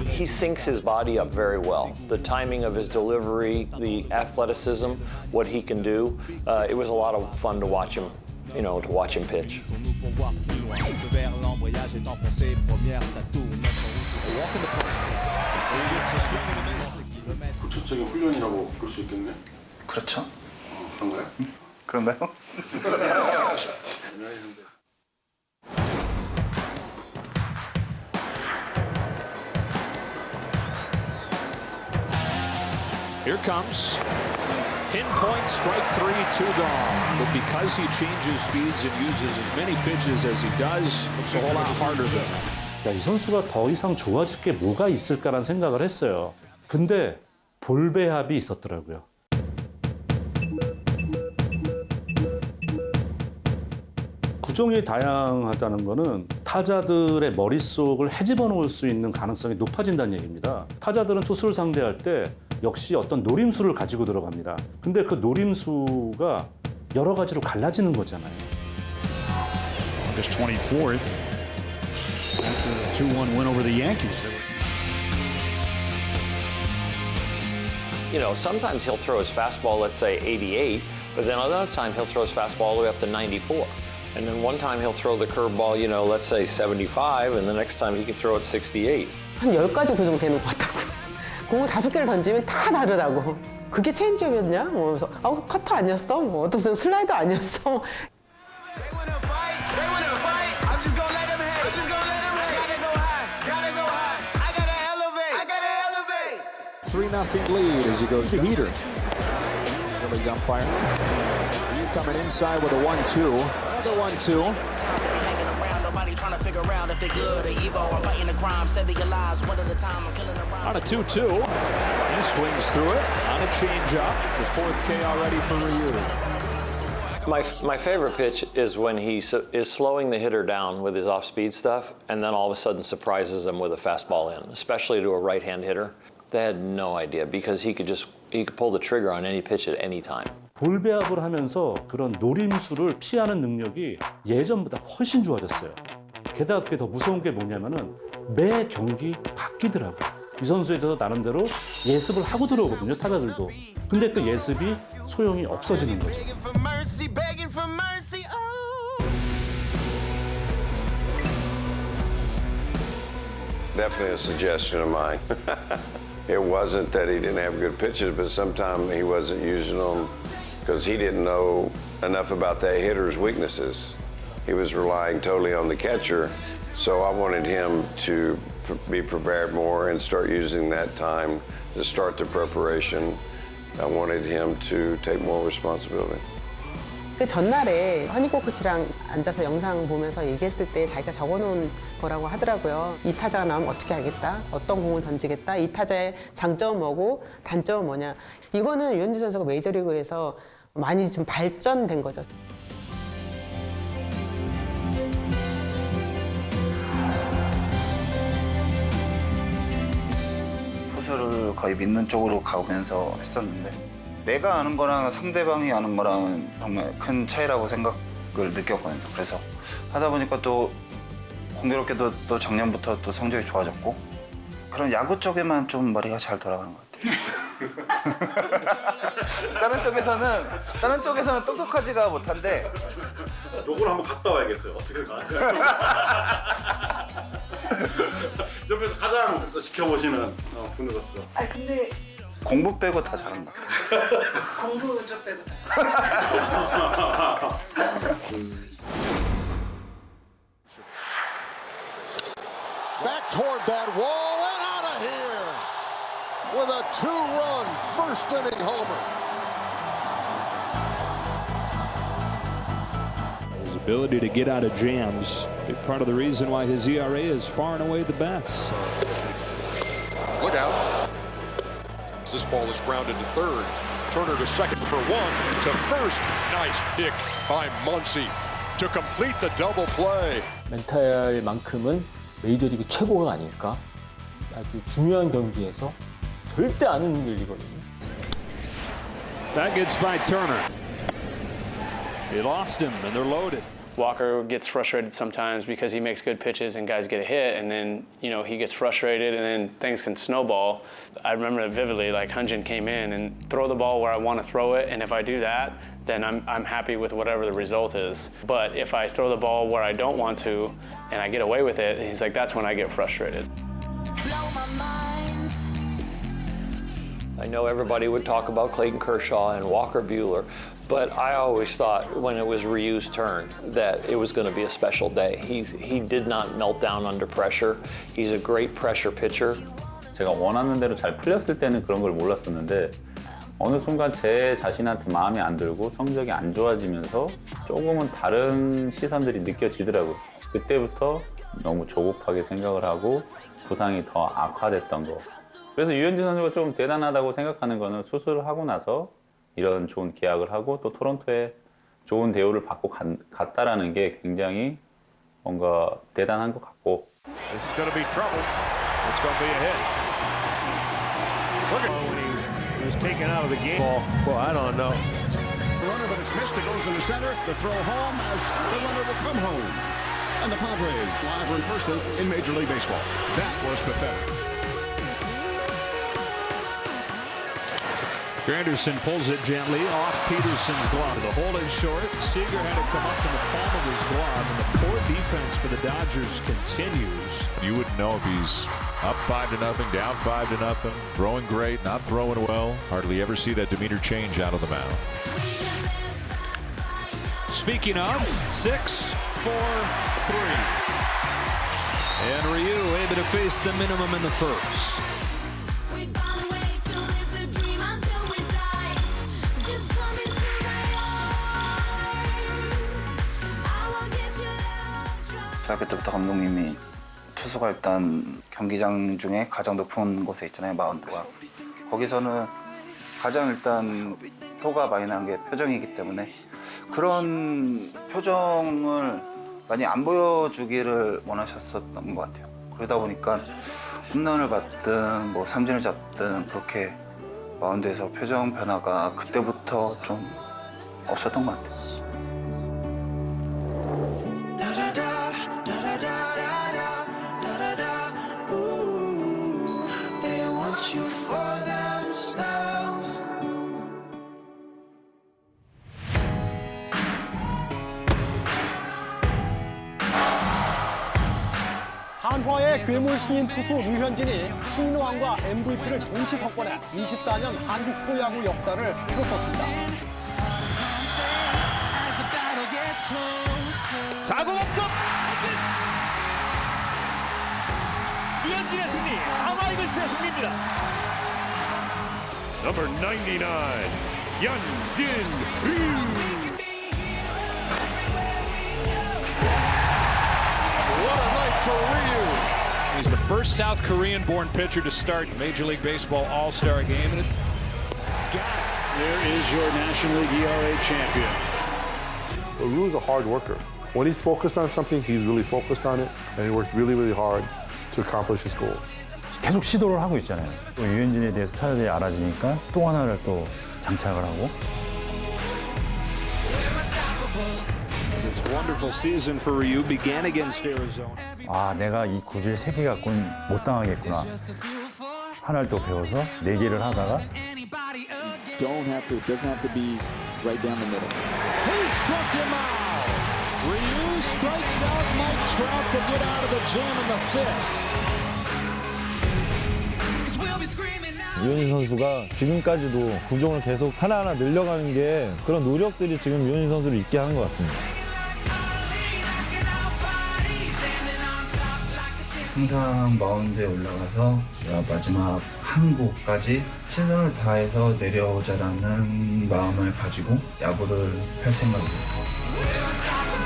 He syncs his body up very well. The timing of his delivery, the athleticism, what he can do. It was a lot of fun to watch him, you know, to watch him pitch. 구체적인 훈련이라고 볼 수 있겠네. 그렇죠. 그런가요? 그런가요? Here comes. Pinpoint strike three, two gone. But because he changes speeds and uses as many pitches as he does, it's a whole lot harder than. 이 선수가 더 이상 좋아질 게 뭐가 있을까라는 생각을 했어요. 근데 볼 배합이 있었더라고요. 구종이 다양하다는 거는 타자들의 머릿속을 헤집어 놓을 수 있는 가능성이 높아진다는 얘기입니다. 타자들은 투수를 상대할 때 역시 어떤 노림수를 가지고 들어갑니다. 근데 그 노림수가 여러 가지로 갈라지는 거잖아요. August 24th, after the 2-1 win over the Yankees. You know, sometimes he'll throw his fastball, let's say 88, but then another time he'll throw his fastball all the way up to 94. And then one time he'll throw the curveball, you know, let's say 75, and the next time he can throw it 68. 한 10가지 구종되는 것 같다고. 공을 5개를 던지면 다 다르다고. 그게 체인지업이었냐? 뭐 그래서 커터 아니었어? 뭐 어떤 슬라이더 아니었어? 3-0 lead as he goes to heater. Billy Dumpire. You coming inside with a 1-2. Another 1-2. Trying to figure out if they're good or evil. I'm fighting the crime, saving your lives one at a time. I'm killing the rhymes. On a 2-2. He swings through it on a changeup. The fourth K already for RYU. My favorite pitch is when he is slowing the hitter down with his off-speed stuff, and then all of a sudden surprises them with a fastball in, especially to a right-hand hitter. They had no idea because he could pull the trigger on any pitch at any time. 볼 배합을 하면서 그런 노림수를 피하는 능력이 예전보다 훨씬 좋아졌어요. 게다가 그게 더 무서운 게 뭐냐면은 매 경기 바뀌더라고요. 이 선수에 대해서 나름대로 예습을 하고 들어오거든요, 타자들도. 근데 그 예습이 소용이 없어지는 거죠. Definitely a suggestion of mine. It wasn't that he didn't have good pitches, but sometimes he wasn't using them because he didn't know enough about that hitter's weaknesses. He was relying totally on the catcher, so I wanted him to be prepared more and start using that time to start the preparation. I wanted him to take more responsibility. 그 전날에 허니코 코치랑 앉아서 영상 보면서 얘기했을 때 자기가 적어놓은 거라고 하더라고요. 이 타자가 나오면 어떻게 하겠다, 어떤 공을 던지겠다, 이 타자의 장점은 뭐고 단점은 뭐냐. 이거는 류현진 선수가 메이저리그에서 많이 좀 발전된 거죠. 투수를 거의 믿는 쪽으로 가면서 했었는데 내가 아는 거랑 상대방이 아는 거랑은 정말 큰 차이라고 생각을 느꼈거든요. 그래서 하다 보니까 또 공교롭게도 또 작년부터 또 성적이 좋아졌고 그런 야구 쪽에만 좀 머리가 잘 돌아가는 것 같아요. 다른 쪽에서는 똑똑하지가 못한데 요걸 한번 갔다 와야겠어요. 어떻게 가요? 옆에서 가장 지켜보시는 분으로서. 아 근데 공부 빼고 다 잘한 것 같아요. 공부 쪽 빼고 다 Back toward that wall and out of here with a 2-run first inning homer. His ability to get out of jams, big part of the reason why his ERA is far and away the best. Look out. As this ball is grounded to third. Turner to second for one. To first. Nice pick by Muncy to complete the double play. 멘탈만큼은 메이저리그 최고가 아닐까? 아주 중요한 경기에서 절대 안 흔들리거든요. That gets by Turner. He lost him and they're loaded. Walker gets frustrated sometimes because he makes good pitches and guys get a hit, and then he gets frustrated and then things can snowball. I remember it vividly, like Hyunjin came in and throw the ball where I want to throw it, and if I do that, then I'm happy with whatever the result is. But if I throw the ball where I don't want to and I get away with it, he's like, that's when I get frustrated. I know everybody would talk about Clayton Kershaw and Walker Buehler, but I always thought when it was Ryu's turn that it was going to be a special day. He did not melt down under pressure. He's a great pressure pitcher. 제가 원하는 대로 잘 풀렸을 때는 그런 걸 몰랐었는데 어느 순간 제 자신한테 마음에 안 들고 성적이 안 좋아지면서 조금은 다른 시선들이 느껴지더라고요. 그때부터 너무 조급하게 생각을 하고 부상이 더 악화됐던 거. 그래서 류현진 선수가 좀 대단하다고 생각하는 거는 수술을 하고 나서 이런 좋은 계약을 하고 또 토론토에 좋은 대우를 받고 갔다라는 게 굉장히 뭔가 대단한 것 같고. This is going to be trouble. It's going to be a hit. Look at when he was taken out of the game. Well, I don't know. The runner, but it's missed. It goes to the center. The throw home as the runner will come home. And the Padres live in person in Major League Baseball. That was pathetic. Granderson pulls it gently off Peterson's glove. The hold is short. Seager had it come up in the palm of his glove, and the poor defense for the Dodgers continues. You wouldn't know if he's up 5-0, down 5-0, throwing great, not throwing well. Hardly ever see that demeanor change out of the mound. Speaking of, 6, 4, 3. And Ryu able to face the minimum in the first. 대학교 때부터 감독님이 투수가 일단 경기장 중에 가장 높은 곳에 있잖아요, 마운드가. 거기서는 가장 일단 표가 많이 나는 게 표정이기 때문에 그런 표정을 많이 안 보여주기를 원하셨었던 것 같아요. 그러다 보니까 홈런을 받든 뭐 삼진을 잡든 그렇게 마운드에서 표정 변화가 그때부터 좀 없었던 것 같아요. 한화의 괴물 신인 투수 류현진이 신인왕과 MVP를 동시 석권해 24년 한국 프로야구 역사를 이룩했습니다. 4구 원급 류현진의 승리, RYU의 승리입니다. Number 99, 류현진. What a night for Ryu. He's the first South Korean-born pitcher to start Major League Baseball All-Star Game. And there is your National League ERA champion. Ryu's a hard worker. When he's focused on something, he's really focused on it, and he works really, really hard to accomplish his goal. 계속 시도를 하고 있잖아요. 또 류현진에 대해서 타자들이 알아지니까 또 하나를 또 장착을 하고. This wonderful season for Ryu began against Arizona. 아, 내가 이 구질 3개 갖고는 못 당하겠구나. 하나를 또 배워서 4개를 하다가 Doesn't have to be right down the middle. He struck him out. Ryu strikes out Mike Trout to get out of the jam in the fifth. 류현진 선수가 지금까지도 구종을 계속 하나하나 늘려가는 게 그런 노력들이 지금 류현진 선수를 있게 하는 것 같습니다. 항상 마운드에 올라가서 마지막 한 구까지 최선을 다해서 내려오자라는 마음을 가지고 야구를 할 생각입니다.